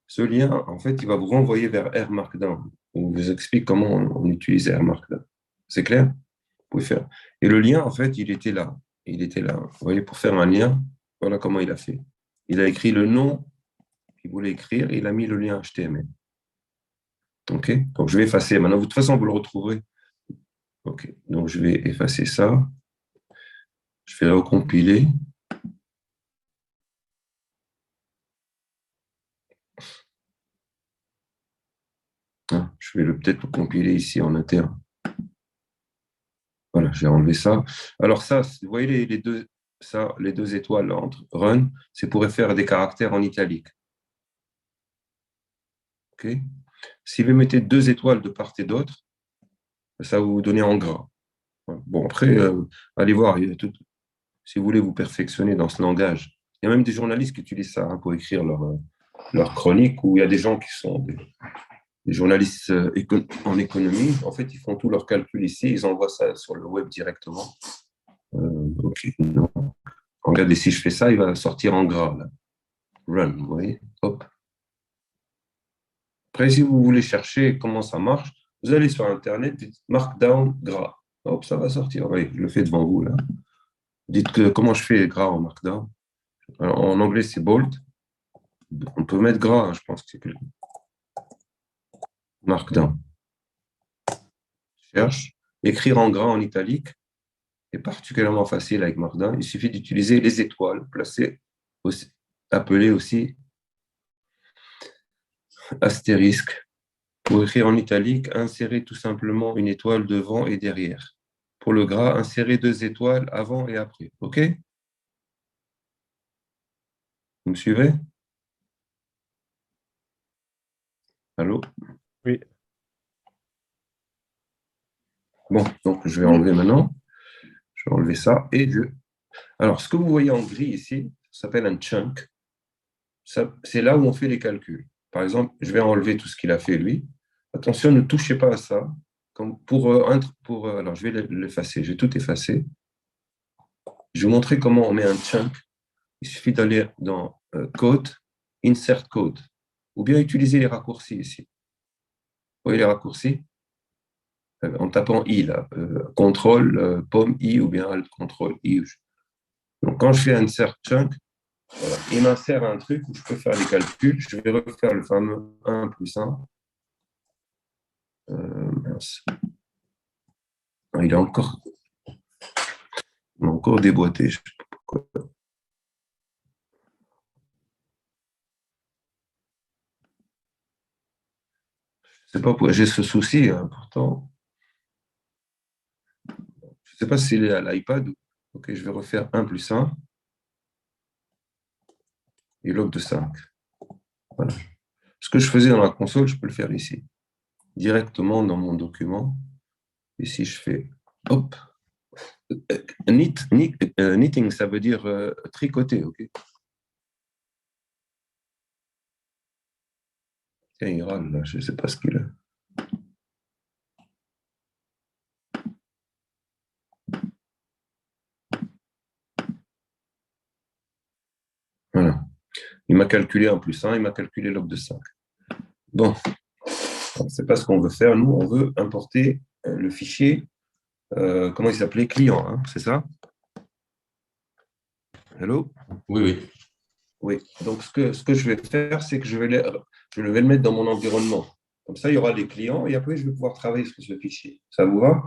Ce lien, en fait, il va vous renvoyer vers R Markdown. On vous explique comment on utilise R Markdown. C'est clair? Vous pouvez faire. Et le lien, en fait, il était là. Il était là. Vous voyez, pour faire un lien, voilà comment il a fait. Il a écrit le nom qu'il voulait écrire et il a mis le lien HTML. OK? Donc, je vais effacer. Maintenant, de toute façon, vous le retrouverez. OK. Donc, je vais effacer ça. Je vais recompiler. Je vais peut-être le compiler ici en interne. Voilà, j'ai enlevé ça. Alors ça, vous voyez les deux, ça, les deux étoiles entre run, c'est pour faire des caractères en italique. OK? Si vous mettez deux étoiles de part et d'autre, ça va vous donner en gras. Bon, après, allez voir, si vous voulez vous perfectionner dans ce langage. Il y a même des journalistes qui utilisent ça pour écrire leur chronique, où il y a des gens qui sont des journalistes en économie. En fait, ils font tous leurs calculs ici, ils envoient ça sur le web directement. OK. Non. Regardez, si je fais ça, il va sortir en gras. Là. Run, vous voyez? Hop. Après, si vous voulez chercher comment ça marche, vous allez sur Internet, dites Markdown gras. Hop, ça va sortir. Oui, je le fais devant vous, là. Dites que comment je fais gras en Markdown. Alors, en anglais, c'est bold. On peut mettre gras, hein, je pense que c'est quelque Markdown. Cherche. Écrire en gras en italique est particulièrement facile avec Markdown. Il suffit d'utiliser les étoiles, appelées aussi astérisque. Pour écrire en italique, insérez tout simplement une étoile devant et derrière. Pour le gras, insérez deux étoiles avant et après. OK? Vous me suivez? Allô? Oui. Bon, donc je vais enlever maintenant. Je vais enlever ça et Alors, ce que vous voyez en gris ici, ça s'appelle un chunk. C'est là où on fait les calculs. Par exemple, je vais enlever tout ce qu'il a fait, lui. Attention, ne touchez pas à ça. Alors, je vais l'effacer. Je vais tout effacer. Je vais vous montrer comment on met un chunk. Il suffit d'aller dans Code, Insert Code, ou bien utiliser les raccourcis ici. Vous voyez les raccourcis? En tapant I, là. Contrôle, pomme I, ou bien Alt, Contrôle I. Donc, quand je fais Insert Chunk, voilà, il m'insère un truc où je peux faire les calculs. Je vais refaire le fameux 1 plus 1. Mince. Il est encore déboîté. Je ne sais pas pourquoi. Je ne sais pas pourquoi j'ai ce souci, hein, pourtant. Je ne sais pas si c'est à l'iPad. Ok, je vais refaire 1 plus 1. Et log de 5. Voilà. Ce que je faisais dans la console, je peux le faire ici. Directement dans mon document. Ici, je fais hop. Knitting, ça veut dire tricoter, ok? Tiens, il râle là, je ne sais pas ce qu'il a. Voilà. Il m'a calculé 1 plus 1, il m'a calculé log de 5. Bon, c'est pas ce qu'on veut faire. Nous, on veut importer le fichier, comment il s'appelait? Client, hein, c'est ça? Hello? Oui, oui. Oui. Donc, ce que je vais faire, c'est que je vais le mettre dans mon environnement. Comme ça, il y aura les clients et après, je vais pouvoir travailler sur ce fichier. Ça vous va?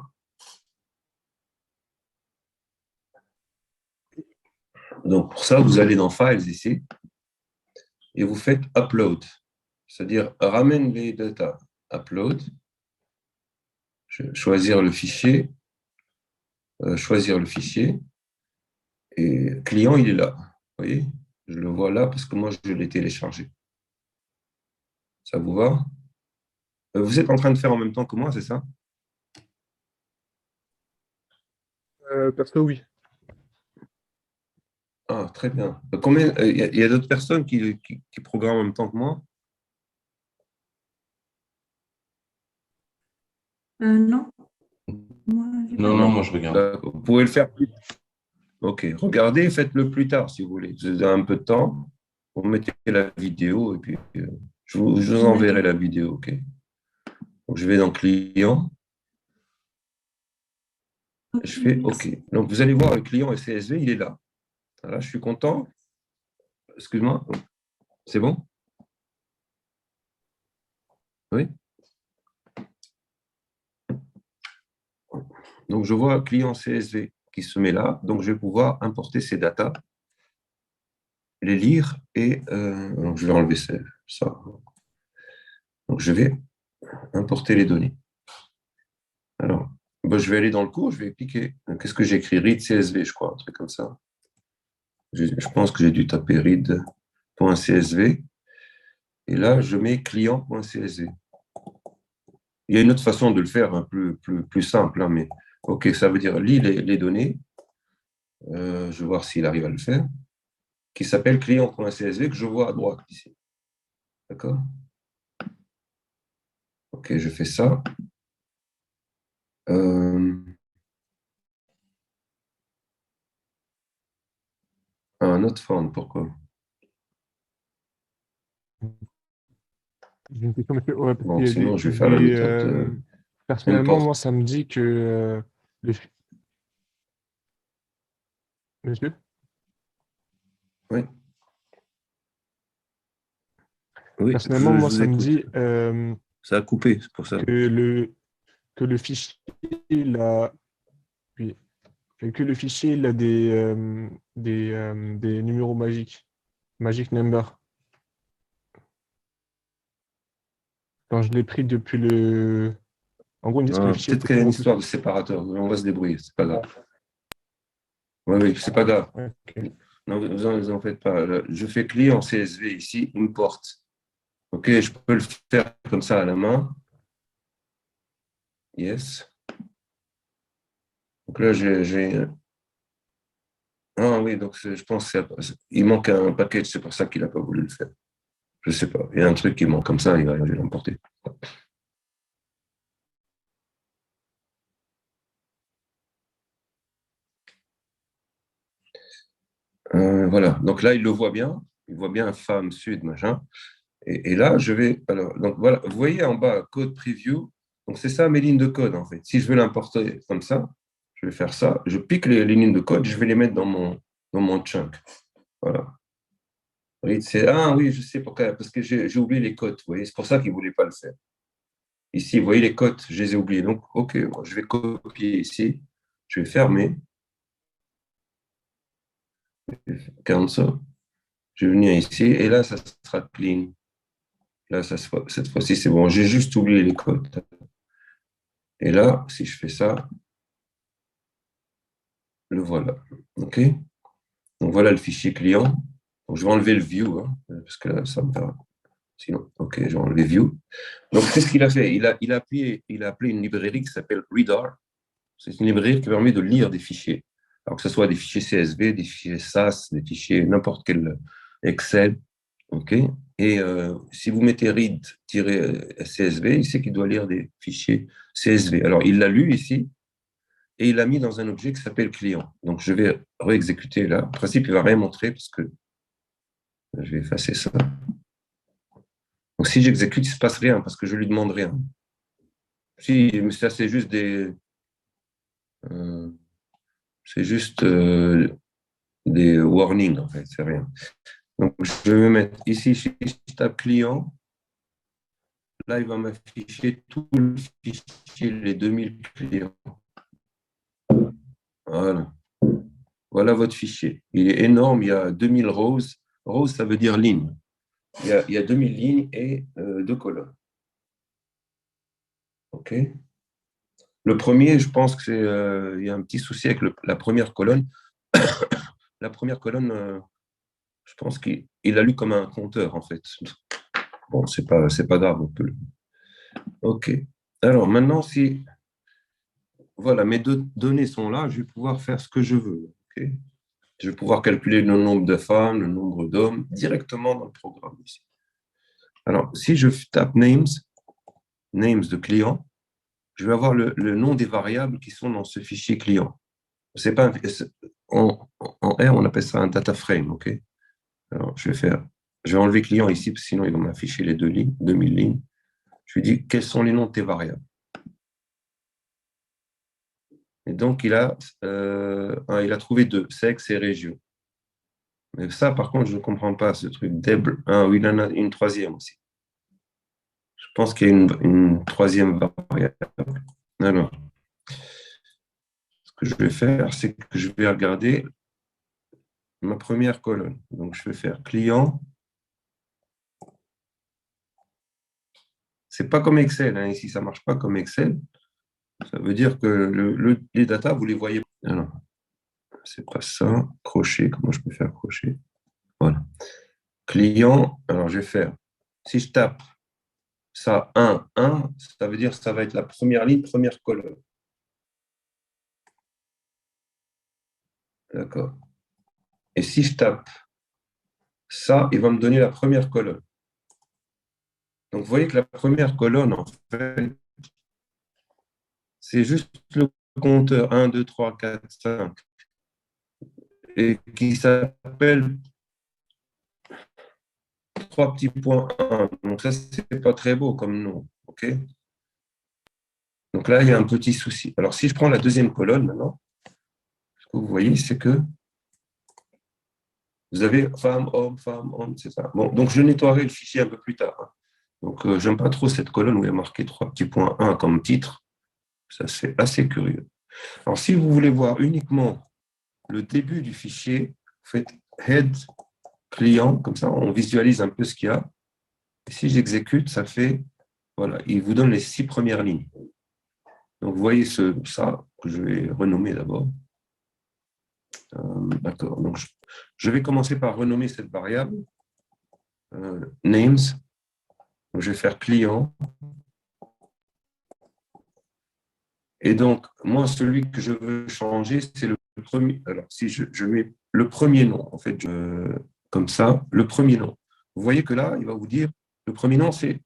Donc, pour ça, vous allez dans Files ici et vous faites Upload. C'est-à-dire, ramène les data. Upload. Choisir le fichier. Choisir le fichier. Et client, il est là. Vous voyez? Je le vois là parce que moi, je l'ai téléchargé. Ça vous va? Vous êtes en train de faire en même temps que moi, c'est ça? Perso, oui. Ah, très bien. Combien, il y a d'autres personnes qui programment en même temps que moi? Non. Non, moi je regarde. Vous pouvez le faire plus. Ok, regardez, faites-le plus tard si vous voulez. Vous avez un peu de temps, vous mettez la vidéo et puis je vous enverrai la vidéo. Ok. Donc je vais dans Client. Je fais OK. Donc vous allez voir le client CSV, il est là. Là, je suis content. Excuse-moi. C'est bon? Oui. Donc je vois un client CSV qui se met là. Donc je vais pouvoir importer ces datas, les lire et donc je vais enlever ça. Donc je vais importer les données. Alors, je vais aller dans le cours, je vais cliquer. Qu'est-ce que j'écris? Read CSV, je crois, un truc comme ça. Je pense que j'ai dû taper read.csv. Et là, je mets client.csv. Il y a une autre façon de le faire, hein, plus simple, hein, mais OK, ça veut dire lis les données. Je vais voir s'il arrive à le faire. Qui s'appelle client.csv, que je vois à droite ici. D'accord? OK, je fais ça. Un autre forme, pourquoi? J'ai une question, monsieur. Ouais, parce Bon, qu'il y a sinon, je vais faire la méthode personnellement, import. moi, ça me dit que le... Monsieur? Oui, oui, Personnellement, moi, je vous ça me écoute. dit Ça a coupé, c'est pour ça. que le fichier, il a, oui, que le fichier, il a des numéros magiques, magic number. Quand je l'ai pris depuis le... En gros, ils me disent que le fichier Peut-être était qu'il y a une corrompu. histoire de séparateur. On va se débrouiller, c'est pas grave. Oui, oui, c'est pas grave. Ok. Non, vous en faites pas. Je fais client CSV ici, import. OK, je peux le faire comme ça à la main. Yes. Donc là, j'ai. Ah oui, donc je pense qu'il manque un package, c'est pour ça qu'il n'a pas voulu le faire. Je ne sais pas. Il y a un truc qui manque comme ça, il va l'emporter. Voilà. Donc là, il le voit bien. Il voit bien femme, sud, machin. Et là, je vais. Alors, donc voilà, vous voyez en bas, code preview. Donc c'est ça mes lignes de code, en fait. Si je veux l'importer comme ça, je vais faire ça. Je pique les lignes de code, je vais les mettre dans mon chunk. Voilà. Oui, oui, je sais pourquoi, parce que j'ai oublié les codes. Vous voyez, c'est pour ça qu'il ne voulait pas le faire. Ici, vous voyez les codes, je les ai oubliés. Donc, OK, je vais copier ici. Je vais fermer. Cancel. Je vais venir ici. Et là, ça sera clean. Là, cette fois-ci, c'est bon. J'ai juste oublié les codes. Et là, si je fais ça, le voilà. OK? Donc, voilà le fichier client. Donc, je vais enlever le view, hein, parce que là, ça me va. Sinon, OK, je vais enlever view. Donc, qu'est-ce qu'il a fait? Il a appelé une librairie qui s'appelle Readar. C'est une librairie qui permet de lire des fichiers. Alors que ce soit des fichiers CSV, des fichiers SAS, des fichiers n'importe quel Excel. OK? Et si vous mettez read-csv, il sait qu'il doit lire des fichiers CSV. Alors, il l'a lu ici et il l'a mis dans un objet qui s'appelle client. Donc, je vais réexécuter là. En principe, il ne va rien montrer parce que je vais effacer ça. Donc, si j'exécute, il ne se passe rien parce que je ne lui demande rien. Si, mais ça, c'est juste euh, des warnings, en fait, c'est rien. Donc, je vais mettre ici, si je tape client, là, il va m'afficher tout le fichier, les 2000 clients. Voilà. Voilà votre fichier. Il est énorme, il y a 2000 rows. Rows, ça veut dire ligne. Il y a 2000 lignes et 2 colonnes. OK. Le premier, je pense qu'il y a un petit souci avec la première colonne. La première colonne, je pense qu'il a lu comme un compteur, en fait. Bon, c'est pas grave. OK. Alors, maintenant, si voilà, mes deux données sont là, je vais pouvoir faire ce que je veux. OK. Je vais pouvoir calculer le nombre de femmes, le nombre d'hommes directement dans le programme ici. Alors, si je tape names de client, je vais avoir le nom des variables qui sont dans ce fichier client. C'est pas en R, on appelle ça un data frame. OK. Alors, je vais enlever client ici, parce que sinon, il va m'afficher les 2000 lignes. Je lui dis, quels sont les noms de tes variables? Et donc, il a trouvé 2, sexe et région. Mais ça, par contre, je ne comprends pas ce truc. Oui, il en a une troisième aussi. Je pense qu'il y a une troisième variable. Alors, ce que je vais faire, c'est que je vais regarder ma première colonne. Donc, je vais faire client. C'est pas comme Excel, hein. Ici, ça ne marche pas comme Excel. Ça veut dire que les datas, vous les voyez. Alors, c'est pas ça. Crochet, comment je peux faire crochet? Voilà. Client, alors je vais faire, si je tape ça 1, 1, ça veut dire que ça va être la première ligne, première colonne. D'accord. Et si je tape ça, il va me donner la première colonne. Donc, vous voyez que la première colonne, en fait, c'est juste le compteur 1, 2, 3, 4, 5, et qui s'appelle 3 petits points 1. Donc, ça, c'est pas très beau comme nom. OK? Donc là, il y a un petit souci. Alors, si je prends la deuxième colonne maintenant, ce que vous voyez, c'est que vous avez femme, homme, c'est ça. Bon, donc, je nettoierai le fichier un peu plus tard. Hein. Donc, j'aime pas trop cette colonne où il y a marqué 3 petits points 1 comme titre. Ça, c'est assez curieux. Alors, si vous voulez voir uniquement le début du fichier, vous faites head client, comme ça, on visualise un peu ce qu'il y a. Et si j'exécute, ça fait, voilà, il vous donne les 6 premières lignes. Donc, vous voyez ça, que je vais renommer d'abord. D'accord. Donc, je vais commencer par renommer cette variable. Names. Donc, je vais faire client. Et donc, moi, celui que je veux changer, c'est le premier. Alors, si je mets le premier nom, en fait, comme ça, le premier nom. Vous voyez que là, il va vous dire, le premier nom, c'est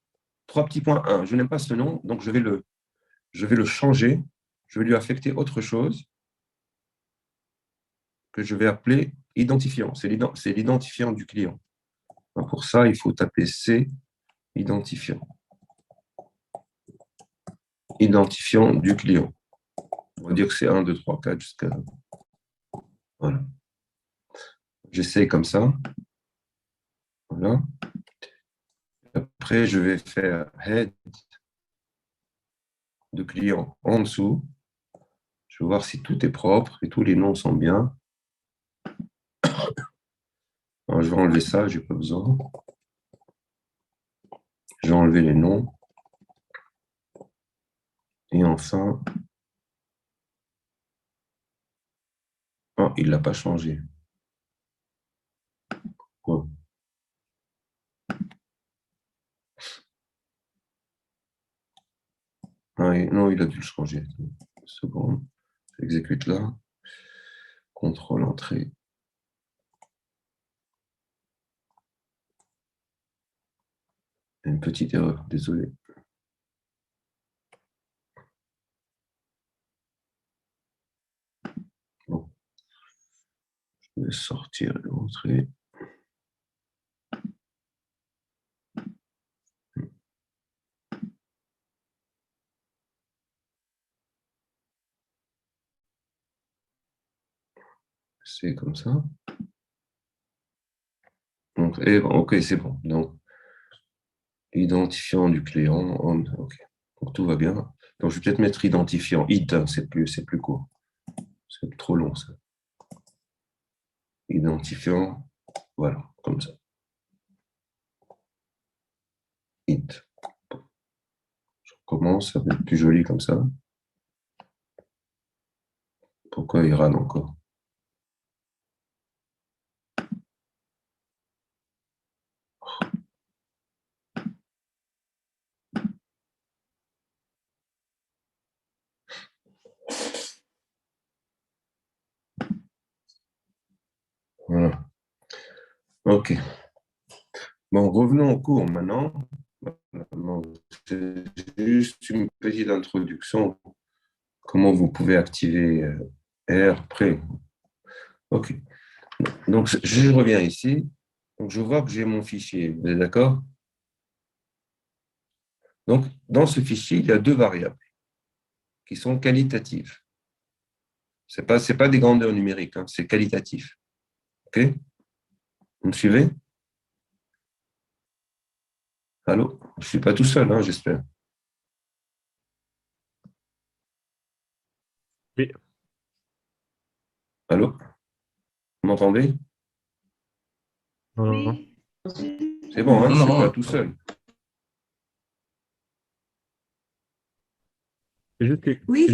3 petits points 1. Je n'aime pas ce nom, donc je vais le changer. Je vais lui affecter autre chose que je vais appeler identifiant. C'est l'identifiant du client. Donc, pour ça, il faut taper C, identifiant. Identifiant du client. On va dire que c'est 1, 2, 3, 4 jusqu'à... Voilà. J'essaie comme ça. Voilà. Après, je vais faire head de client en dessous. Je vais voir si tout est propre et tous les noms sont bien. Alors, je vais enlever ça, je n'ai pas besoin. Je vais enlever les noms. Et enfin, oh, il ne l'a pas changé. Pourquoi? Ah, non, il a dû le changer. Une seconde. J'exécute là. Contrôle entrée. Une petite erreur, désolé. Bon. Je vais sortir et rentrer. C'est comme ça. Donc, ok, c'est bon. Donc, identifiant du client, ok. Donc, tout va bien. Donc, je vais peut-être mettre identifiant id, hein, c'est plus court. C'est trop long, ça. Identifiant, voilà, comme ça. Id. Je recommence, ça va être plus joli comme ça. Pourquoi il râle encore? Voilà. Ok. Bon, revenons au cours maintenant. C'est juste une petite introduction. Comment vous pouvez activer R prêt. Ok. Donc, je reviens ici. Donc, je vois que j'ai mon fichier. Vous êtes d'accord? Donc, dans ce fichier, il y a deux variables qui sont qualitatives. Ce n'est pas des grandeurs numériques, hein, c'est qualitatif. OK? Vous me suivez? Allô? Je ne suis pas tout seul, hein, j'espère. Oui. Allô? Vous m'entendez? Non. C'est bon, hein, je ne suis Non. pas tout seul. C'est juste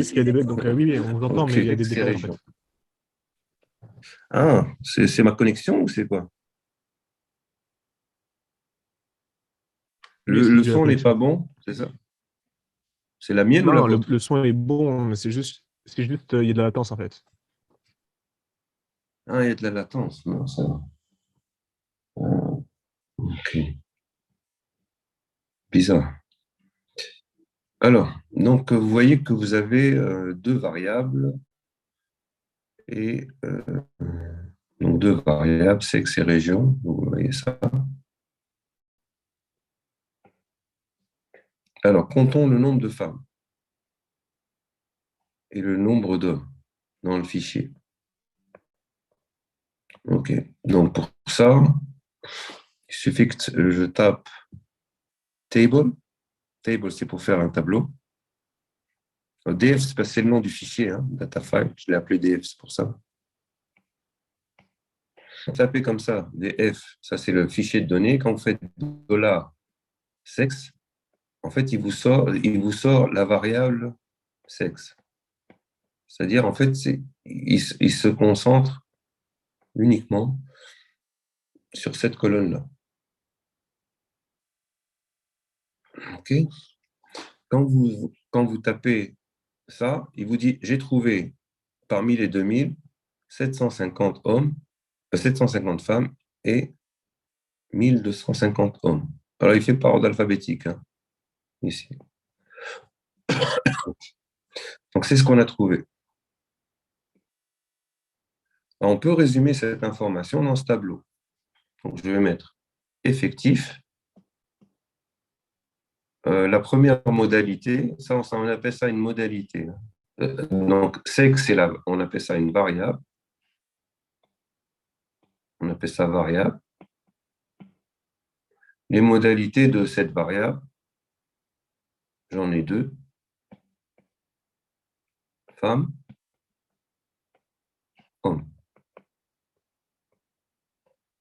qu'il y a des bugs. Donc, oui, on vous entend, OK, mais il y a des c'est décalages en fait. région. Ah, c'est ma connexion ou c'est quoi? Oui, Le c'est dû à la son n'est connexion. pas bon, c'est ça? C'est la mienne ou la Non, vôtre? le son est bon, mais c'est juste, il y a de la latence en fait. Ah, il y a de la latence. Non, ça va. Ah, ok, bizarre. Alors, donc, vous voyez que vous avez deux variables et donc deux variables, sexe et région. Vous voyez ça. Alors, comptons le nombre de femmes et le nombre d'hommes dans le fichier. OK. Donc, pour ça, il suffit que je tape table. Table, c'est pour faire un tableau. DF, c'est parce que c'est le nom du fichier, hein, data file. Je l'ai appelé DF, c'est pour ça. Tapez comme ça, DF, ça c'est le fichier de données. Quand vous faites $sexe, en fait, il vous sort la variable sexe. C'est-à-dire, en fait, il se concentre uniquement sur cette colonne-là. OK? Quand vous tapez ça, il vous dit, j'ai trouvé parmi les 2000, 750 hommes, 750 femmes et 1250 hommes. Alors, il fait par ordre alphabétique, hein, ici. Donc, c'est ce qu'on a trouvé. Alors, on peut résumer cette information dans ce tableau. Donc, je vais mettre effectif. La première modalité, ça, on appelle ça une modalité. Donc, sexe, on appelle ça une variable. On appelle ça variable. Les modalités de cette variable, j'en ai deux. Femme, homme.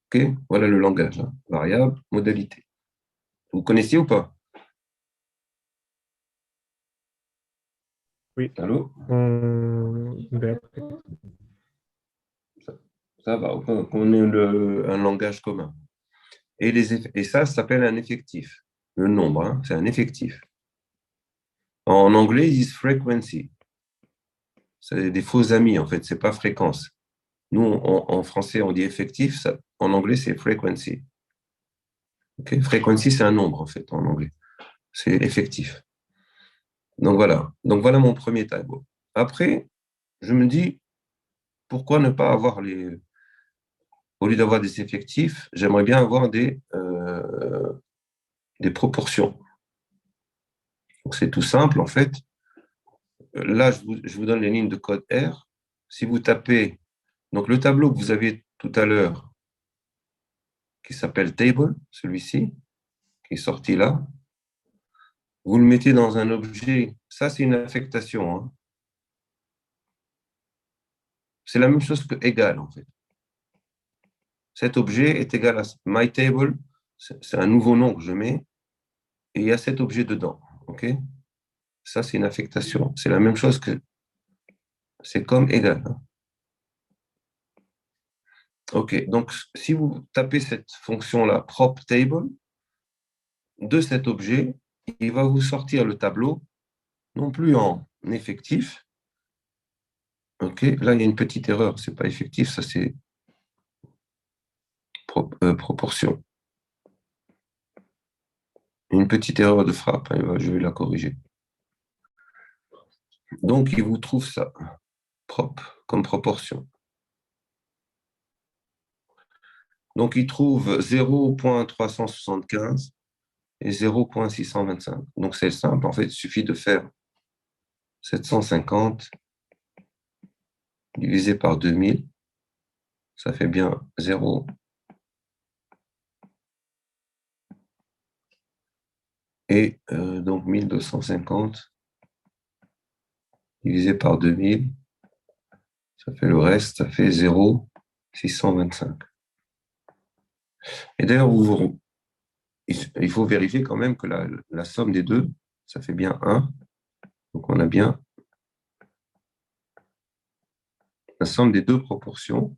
OK? Voilà le langage. Hein. Variable, modalité. Vous connaissiez ou pas? Oui. Allô? Ben, Ça va, on ait un langage commun. Et ça s'appelle un effectif. Le nombre, hein, c'est un effectif. En anglais, ils disent frequency. C'est des faux amis, en fait, c'est pas fréquence. Nous, en français, on dit effectif, en anglais, c'est frequency. Okay? Frequency, c'est un nombre, en fait, en anglais. C'est effectif. Donc voilà mon premier tableau. Après, je me dis, pourquoi ne pas avoir au lieu d'avoir des effectifs, j'aimerais bien avoir des proportions. Donc c'est tout simple, en fait. Là, je vous donne les lignes de code R. Si vous tapez, donc le tableau que vous avez tout à l'heure, qui s'appelle table, celui-ci, qui est sorti là, vous le mettez dans un objet. Ça, c'est une affectation. Hein. C'est la même chose que égal, en fait. Cet objet est égal à myTable, c'est un nouveau nom que je mets, et il y a cet objet dedans. OK? Ça, c'est une affectation. C'est la même chose que. C'est comme égal. Hein. OK. Donc, si vous tapez cette fonction-là, propTable, de cet objet, il va vous sortir le tableau, non plus en effectif. OK? Là, il y a une petite erreur. Ce n'est pas effectif, ça, c'est proportion. Une petite erreur de frappe. Hein, je vais la corriger. Donc, il vous trouve ça, propre, comme proportion. Donc, il trouve 0,375 et 0,625. Donc, c'est simple. En fait, il suffit de faire 750 divisé par 2000. Ça fait bien 0. Et donc, 1250 divisé par 2000. Ça fait le reste, ça fait 0,625. Et d'ailleurs, il faut vérifier quand même que la somme des deux, ça fait bien 1. Donc, on a bien la somme des deux proportions.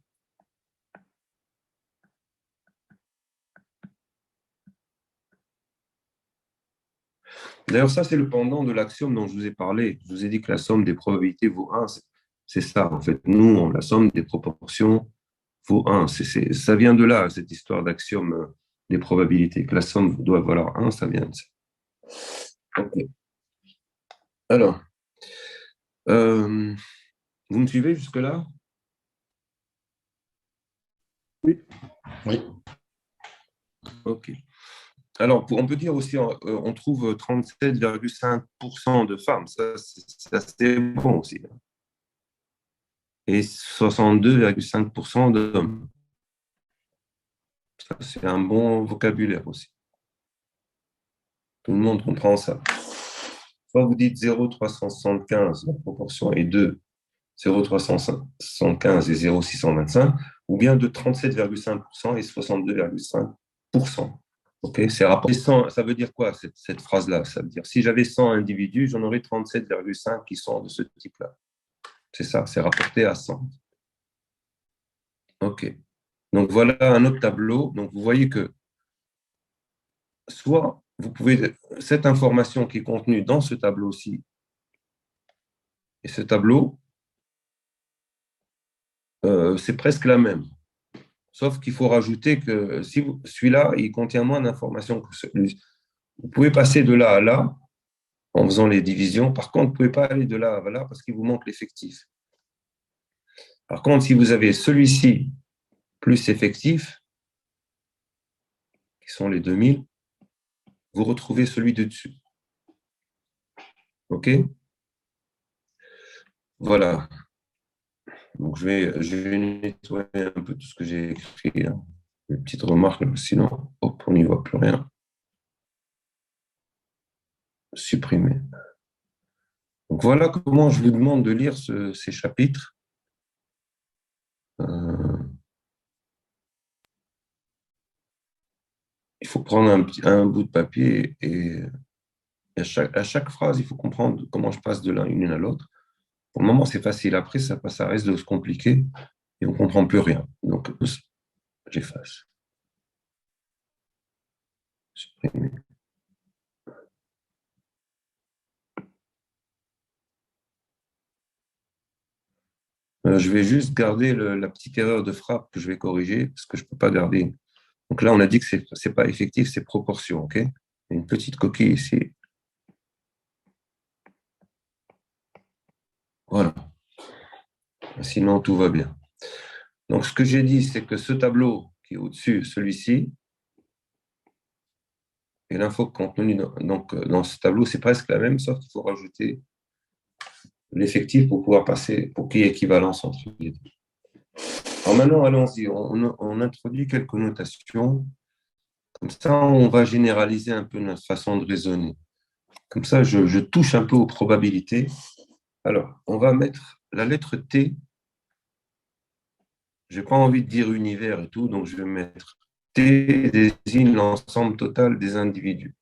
D'ailleurs, ça, c'est le pendant de l'axiome dont je vous ai parlé. Je vous ai dit que la somme des probabilités vaut 1. C'est ça, en fait. Nous, la somme des proportions vaut 1. Ça vient de là, cette histoire d'axiome des probabilités. Que la somme doit valoir 1, ça vient de ça. OK. Alors, vous me suivez jusque-là? Oui. Oui. OK. Alors, on peut dire aussi, on trouve 37,5% de femmes. Ça, c'est bon aussi. Et 62,5% d'hommes. Ça, c'est un bon vocabulaire aussi. Tout le monde comprend ça. Soit vous dites 0,375, la proportion est 2, 0,375 et 0,625, ou bien de 37,5% et 62,5%. Okay, c'est rapporté 100, ça veut dire quoi cette phrase-là? Ça veut dire si j'avais 100 individus, j'en aurais 37,5 qui sont de ce type-là. C'est ça, c'est rapporté à 100. OK. Donc voilà un autre tableau. Donc vous voyez que soit vous pouvez, cette information qui est contenue dans ce tableau-ci, et ce tableau, c'est presque la même. Sauf qu'il faut rajouter que si celui-là, il contient moins d'informations que celui. Vous pouvez passer de là à là en faisant les divisions. Par contre, vous ne pouvez pas aller de là à là parce qu'il vous manque l'effectif. Par contre, si vous avez celui-ci plus effectif, qui sont les 2000, vous retrouvez celui de dessus. OK? Voilà. Donc, je vais nettoyer un peu tout ce que j'ai écrit. Hein. Une petite remarque, sinon, hop, on n'y voit plus rien. Supprimer. Donc, voilà comment je vous demande de lire ces chapitres. Il faut prendre un bout de papier et à chaque phrase, il faut comprendre comment je passe de l'une à l'autre. Pour le moment, c'est facile. Après, ça risque de se compliquer et on ne comprend plus rien. Donc, j'efface. Supprimer. Je vais juste garder la petite erreur de frappe que je vais corriger parce que je ne peux pas garder. Donc là, on a dit que ce n'est pas effectif, c'est proportion. OK? Il y a une petite coquille ici. Voilà. Sinon, tout va bien. Donc, ce que j'ai dit, c'est que ce tableau qui est au-dessus, celui-ci, et l'info contenue dans ce tableau, c'est presque la même, sauf qu'il faut rajouter l'effectif pour pouvoir passer, pour qu'il y ait équivalence entre les deux. Alors maintenant, allons-y, on introduit quelques notations. Comme ça, on va généraliser un peu notre façon de raisonner. Comme ça, je touche un peu aux probabilités. Alors, on va mettre la lettre T. Je n'ai pas envie de dire univers et tout, donc je vais mettre T désigne l'ensemble total des individus.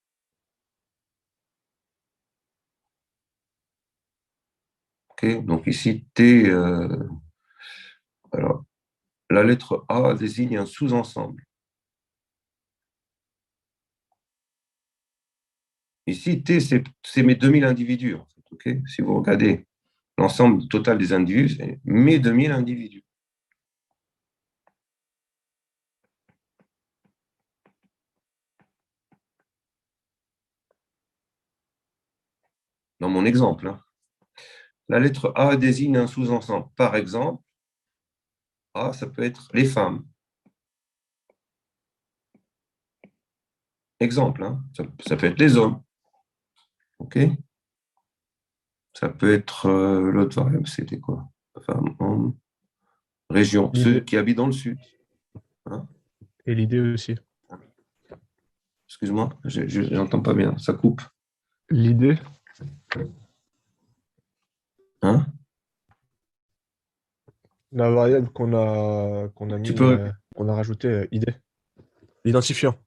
OK, donc ici, T, alors, la lettre A désigne un sous-ensemble. Ici, T, c'est mes 2000 individus. En fait, okay, si vous regardez l'ensemble total des individus, c'est mes 2000 individus. Dans mon exemple. Hein. La lettre A désigne un sous-ensemble. Par exemple, A, ça peut être les femmes. Exemple, hein. Ça peut être les hommes. OK? Ça peut être l'autre variable, c'était quoi? Femme, homme, région, ceux qui habitent dans le sud. Hein? Et l'idée aussi. Excuse-moi, je n'entends pas bien, ça coupe. L'idée? Hein? La variable qu'on a Tu mis, peux... qu'on a rajouté, idée. L'identifiant.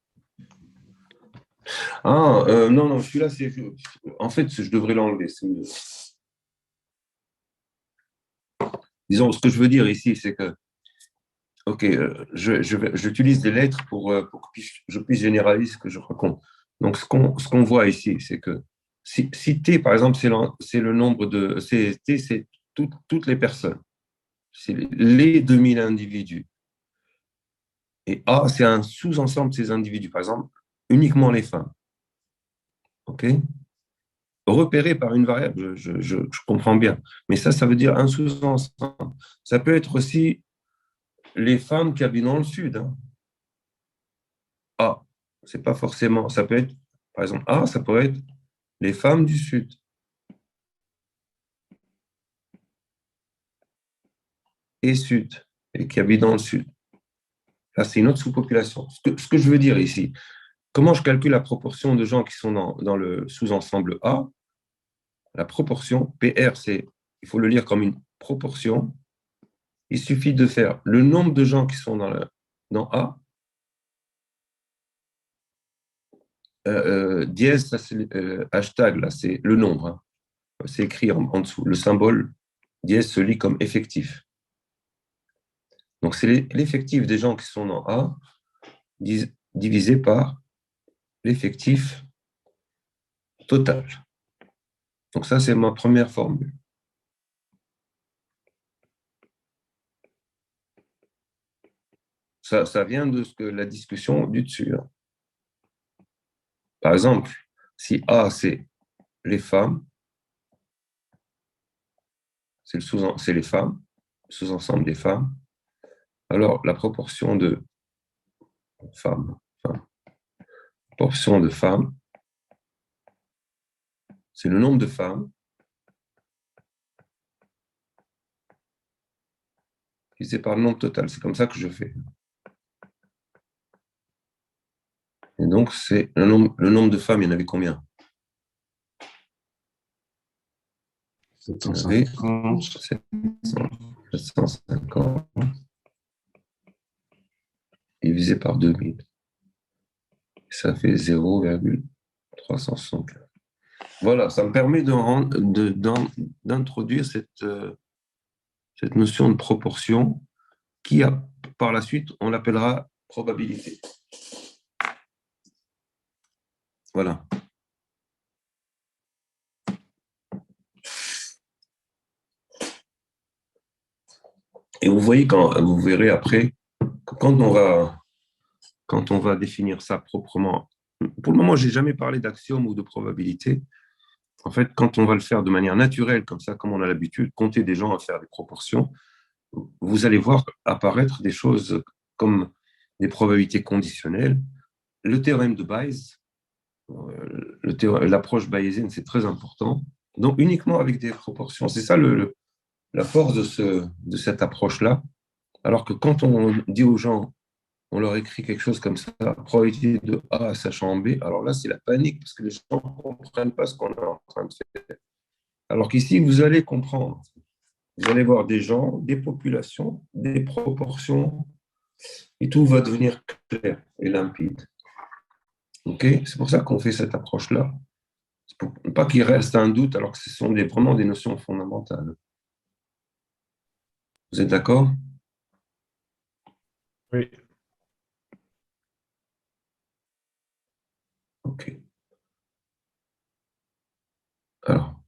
Ah, non, celui-là, c'est... En fait, je devrais l'enlever, c'est mieux. Disons, ce que je veux dire ici, c'est que, OK, j'utilise des lettres pour que je puisse généraliser ce que je raconte. Donc, ce qu'on voit ici, c'est que Si T, par exemple, c'est le nombre de... T, c'est toutes les personnes. C'est les 2000 individus. Et A, c'est un sous-ensemble de ces individus. Par exemple, uniquement les femmes. OK? Repéré par une variable, je comprends bien. Mais ça veut dire un sous-ensemble. Ça peut être aussi les femmes qui habitent dans le sud. Hein. A, c'est pas forcément... Ça peut être, par exemple, A, ça pourrait être les femmes du sud. Et sud, et qui habitent dans le sud. Là, c'est une autre sous-population. Ce que je veux dire ici, comment je calcule la proportion de gens qui sont dans le sous-ensemble A? La proportion, PR, il faut le lire comme une proportion. Il suffit de faire le nombre de gens qui sont dans A, dièse, ça c'est hashtag, là, c'est le nombre. Hein. C'est écrit en dessous. Le symbole dièse se lit comme effectif. Donc, c'est l'effectif des gens qui sont dans A divisé par l'effectif total. Donc, ça, c'est ma première formule. Ça vient de la discussion du dessus. Hein. Par exemple, si A, c'est les femmes, c'est les femmes, sous-ensemble des femmes, alors la proportion de femmes, c'est le nombre de femmes divisé par le nombre total. C'est comme ça que je fais. Et donc, c'est le nombre de femmes, il y en avait combien? 750. 750 divisé par 2000. Ça fait 0,364. Voilà, ça me permet d'introduire cette notion de proportion qui, par la suite, on l'appellera probabilité. Voilà. Et vous voyez, vous verrez après, quand on va définir ça proprement, pour le moment, je n'ai jamais parlé d'axiome ou de probabilité. En fait, quand on va le faire de manière naturelle, comme ça, comme on a l'habitude, compter des gens à faire des proportions, vous allez voir apparaître des choses comme des probabilités conditionnelles. Le théorème de Bayes, l'approche bayésienne, c'est très important. Donc, uniquement avec des proportions. C'est ça la force de cette approche-là. Alors que quand on dit aux gens, on leur écrit quelque chose comme ça, probabilité de A sachant B, alors là, c'est la panique parce que les gens ne comprennent pas ce qu'on est en train de faire. Alors qu'ici, vous allez comprendre. Vous allez voir des gens, des populations, des proportions, et tout va devenir clair et limpide. Okay, c'est pour ça qu'on fait cette approche-là. C'est pour pas qu'il reste un doute alors que ce sont vraiment des notions fondamentales. Vous êtes d'accord? Oui. Ok. Alors,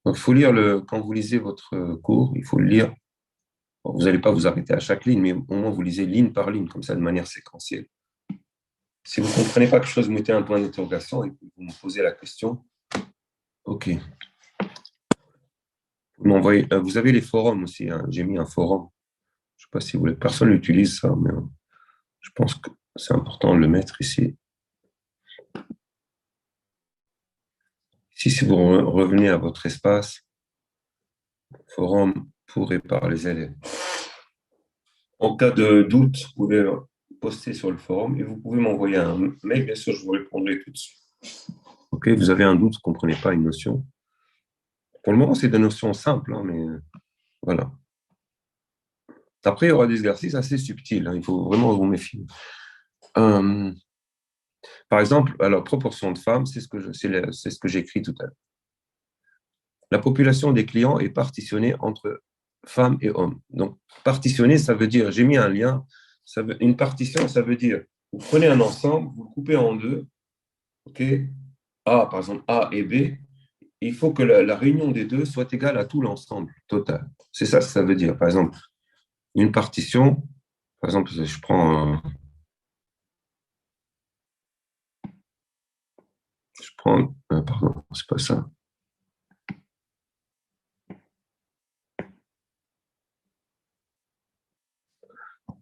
il faut lire quand vous lisez votre cours, il faut le lire. Bon, vous n'allez pas vous arrêter à chaque ligne, mais au moins vous lisez ligne par ligne, comme ça, de manière séquentielle. Si vous ne comprenez pas quelque chose, vous mettez un point d'interrogation et vous me posez la question. OK. Vous avez les forums aussi. Hein. J'ai mis un forum. Je ne sais pas si personne n'utilise ça, mais je pense que c'est important de le mettre ici. Ici, si vous revenez à votre espace, forum pour et par les élèves. En cas de doute, vous pouvez poster sur le forum et vous pouvez m'envoyer un mail. Bien sûr, je vous répondrai tout de suite. OK, vous avez un doute, vous ne comprenez pas une notion. Pour le moment, c'est des notions simples, hein, mais voilà. Après, il y aura des exercices assez subtils. Hein, il faut vraiment vous méfier. Par exemple, alors, proportion de femmes, c'est ce que j'ai écrit tout à l'heure. La population des clients est partitionnée entre femmes et hommes. Donc, partitionner, ça veut dire, j'ai mis un lien, une partition, ça veut dire, vous prenez un ensemble, vous le coupez en deux, OK, A, par exemple, A et B, il faut que la réunion des deux soit égale à tout l'ensemble total. C'est ça que ça veut dire. Par exemple, une partition, par exemple, je prends, pardon, c'est pas ça.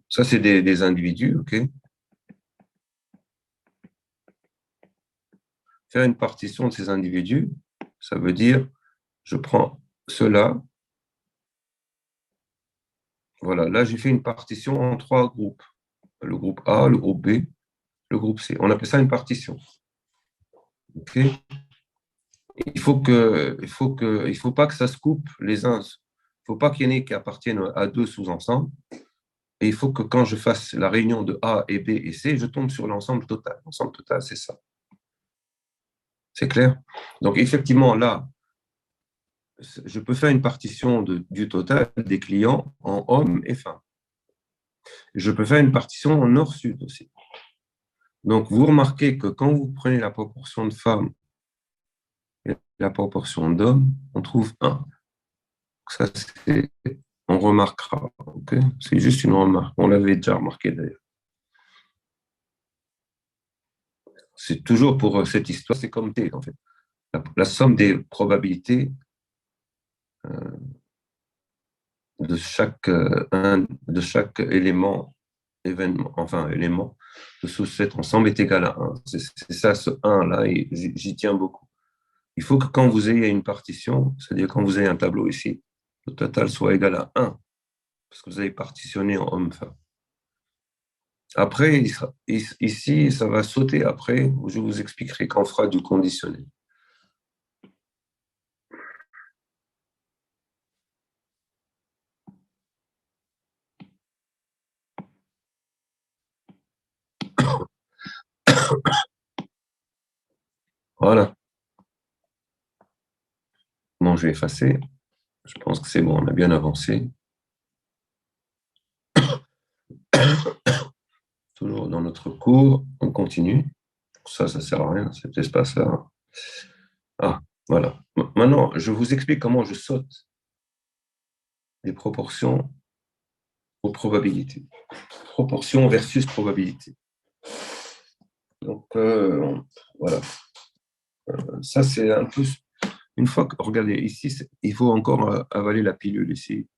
Ça, c'est des individus, OK? Faire une partition de ces individus, ça veut dire, je prends cela, voilà, là, j'ai fait une partition en 3 groupes. Le groupe A, le groupe B, le groupe C. On appelle ça une partition. OK? Il faut pas que ça se coupe les uns. Il faut pas qu'il y en ait qui appartiennent à 2 sous-ensembles. Et il faut que quand je fasse la réunion de A et B et C, je tombe sur l'ensemble total. L'ensemble total, c'est ça. C'est clair? Donc, effectivement, là, je peux faire une partition du total des clients en hommes et femmes. Je peux faire une partition en nord-sud aussi. Donc, vous remarquez que quand vous prenez la proportion de femmes et la proportion d'hommes, on trouve 1. Ça, on remarquera. Okay, c'est juste une remarque. On l'avait déjà remarqué d'ailleurs. C'est toujours pour cette histoire, c'est comme T en fait. La somme des probabilités de chaque élément, événement, enfin élément de sous cet ensemble est égal à 1. C'est ça, ce 1-là, et j'y tiens beaucoup. Il faut que quand vous ayez une partition, c'est-à-dire quand vous avez un tableau ici, le total soit égal à 1, parce que vous avez partitionné en homme-femme. Après, ici, ça va sauter après, je vous expliquerai quand on fera du conditionnel. Voilà. Bon, je vais effacer. Je pense que c'est bon, on a bien avancé. Toujours dans notre cours, on continue. Ça ne sert à rien, cet espace-là. Ah, voilà. Maintenant, je vous explique comment je saute des proportions aux probabilités. Proportion versus probabilité. Donc, voilà. Ça, c'est un peu... Une fois que, regardez, ici, il faut encore avaler la pilule ici.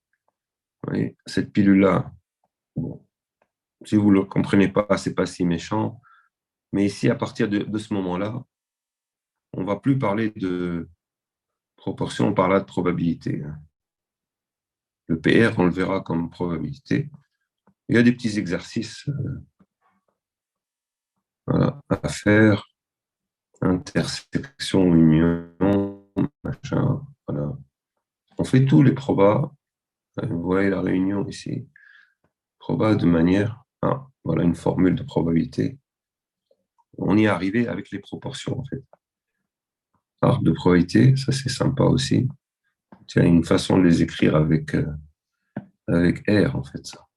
Vous voyez, cette pilule-là, bon, si vous ne le comprenez pas, ce n'est pas si méchant. Mais ici, à partir de ce moment-là, on ne va plus parler de proportion, on parlera de probabilité. Le PR, on le verra comme probabilité. Il y a des petits exercices voilà, à faire. Intersection, union, machin. Voilà. On fait tous les probas. Vous voyez la réunion ici. Proba de manière... Ah, voilà une formule de probabilité. On y est arrivé avec les proportions, en fait. Arc de probabilité, ça c'est sympa aussi. Il y a une façon de les écrire avec R, en fait. Ça.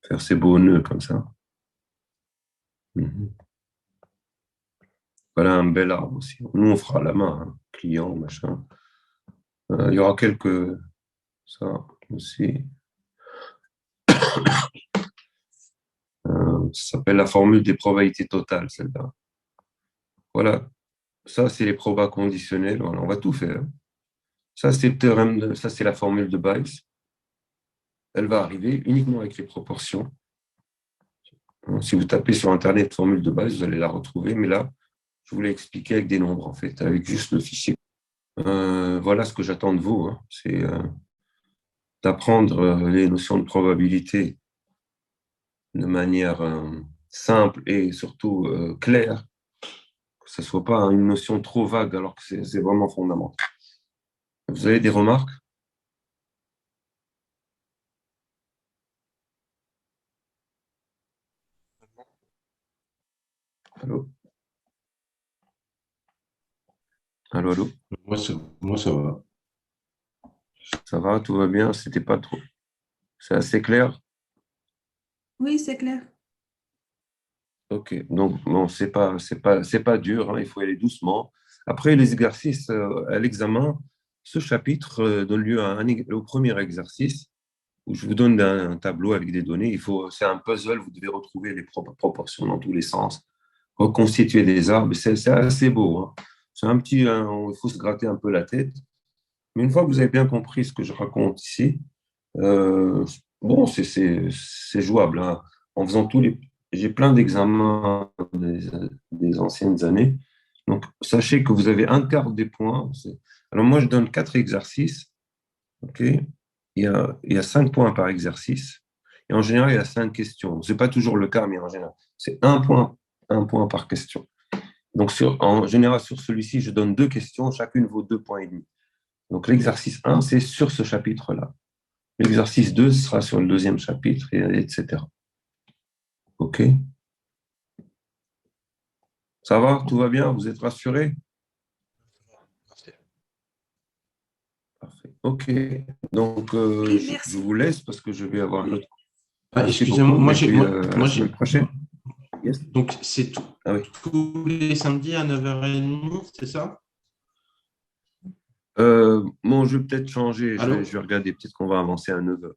Faire ces beaux nœuds comme ça. Voilà un bel arbre aussi. Nous, on fera à la main, hein. Client, machin. Il y aura quelques... Ça aussi. Ça s'appelle la formule des probabilités totales, celle-là. Voilà. Ça, c'est les probas conditionnels. Voilà, on va tout faire. Ça, c'est le théorème ça, c'est la formule de Bayes. Elle va arriver uniquement avec les proportions. Si vous tapez sur Internet formule de Bayes, vous allez la retrouver. Mais là, je vous l'ai expliqué avec des nombres, en fait, avec juste le fichier. Voilà ce que j'attends de vous. Hein. C'est d'apprendre les notions de probabilité de manière simple et surtout claire, que ce ne soit pas une notion trop vague alors que c'est vraiment fondamental. Vous avez des remarques? Allô? Allô, allô? Moi, ça va. Ça va, tout va bien? C'était pas trop. C'est assez clair? Oui, c'est clair. Ok, donc bon, c'est pas dur, hein, il faut y aller doucement. Après, les exercices à l'examen, ce chapitre donne lieu à au premier exercice où je vous donne un tableau avec des données. C'est un puzzle, vous devez retrouver les proportions dans tous les sens, reconstituer des arbres. C'est assez beau, hein. C'est un petit, il faut se gratter un peu la tête. Mais une fois que vous avez bien compris ce que je raconte ici, euh, bon, c'est jouable, hein. En faisant j'ai plein d'examens des anciennes années. Donc, sachez que vous avez un quart des points. Alors, moi, je donne 4 exercices. OK? Il y a 5 points par exercice. Et en général, il y a 5 questions. Ce n'est pas toujours le cas, mais en général, c'est un point par question. Donc, en général, sur celui-ci, je donne 2 questions. Chacune vaut 2 points et demi. Donc, l'exercice 1, c'est sur ce chapitre-là. L'exercice 2 sera sur le deuxième chapitre, etc. OK? Ça va? Tout va bien? Vous êtes rassurés? Parfait. OK. Donc, Ok, je merci. vous laisse parce que je vais avoir un autre. Ah, Merci excusez-moi, beaucoup. moi, Et j'ai, puis, moi, à moi, la j'ai, semaine prochaine. Yes. donc c'est Ah oui. tous les samedis à 9h30, c'est ça? Bon, je vais peut-être changer. Allô? Je vais regarder. Peut-être qu'on va avancer à 9h.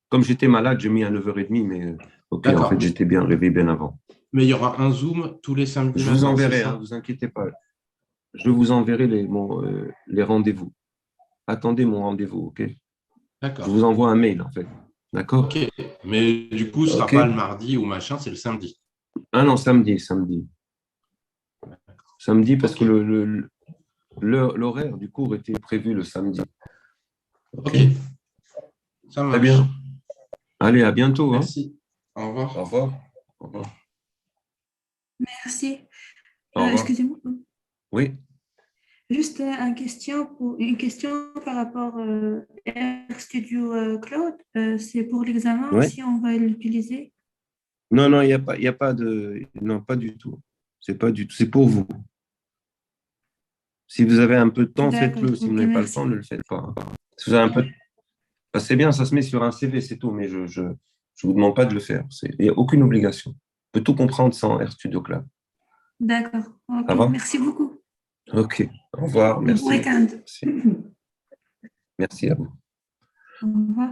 Comme j'étais malade, j'ai mis à 9h30, mais OK, en D'accord. fait, j'étais bien réveillé bien avant. Mais il y aura un Zoom tous les samedis Je vous matins, c'est enverrai, hein, ça? vous inquiétez pas. Je vous enverrai les rendez-vous. Attendez mon rendez-vous, OK? Je vous D'accord. envoie un mail, en fait. D'accord? Ok. Mais du coup, ce sera pas le OK? mardi ou machin, c'est le samedi. Ah non, samedi, samedi. Samedi, parce Ok. que l'horaire du cours était prévu le samedi. OK? Ok. Ça Très marche. bien. Allez, à bientôt, hein. Merci. Au revoir. Au revoir. Au revoir. Merci. Au revoir. Excusez-moi. Oui. Juste une question par rapport RStudio Cloud. C'est pour l'examen Oui. aussi, on va l'utiliser. Non, non, il y a pas de. Non, pas du tout. C'est pas du tout. C'est pour vous. Si vous avez un peu de temps, D'accord, faites-le. Si vous ok, n'avez pas le temps, merci. ne le faites pas, hein. Si vous avez un peu bah, c'est bien, ça se met sur un CV, c'est tout, mais je vous demande pas de le faire. Il n'y a aucune obligation. On peut tout comprendre sans RStudio Cloud. D'accord, Ça ok, va? merci beaucoup. OK. Au revoir. Bon Merci. week-end. Merci. Merci à vous. Au revoir.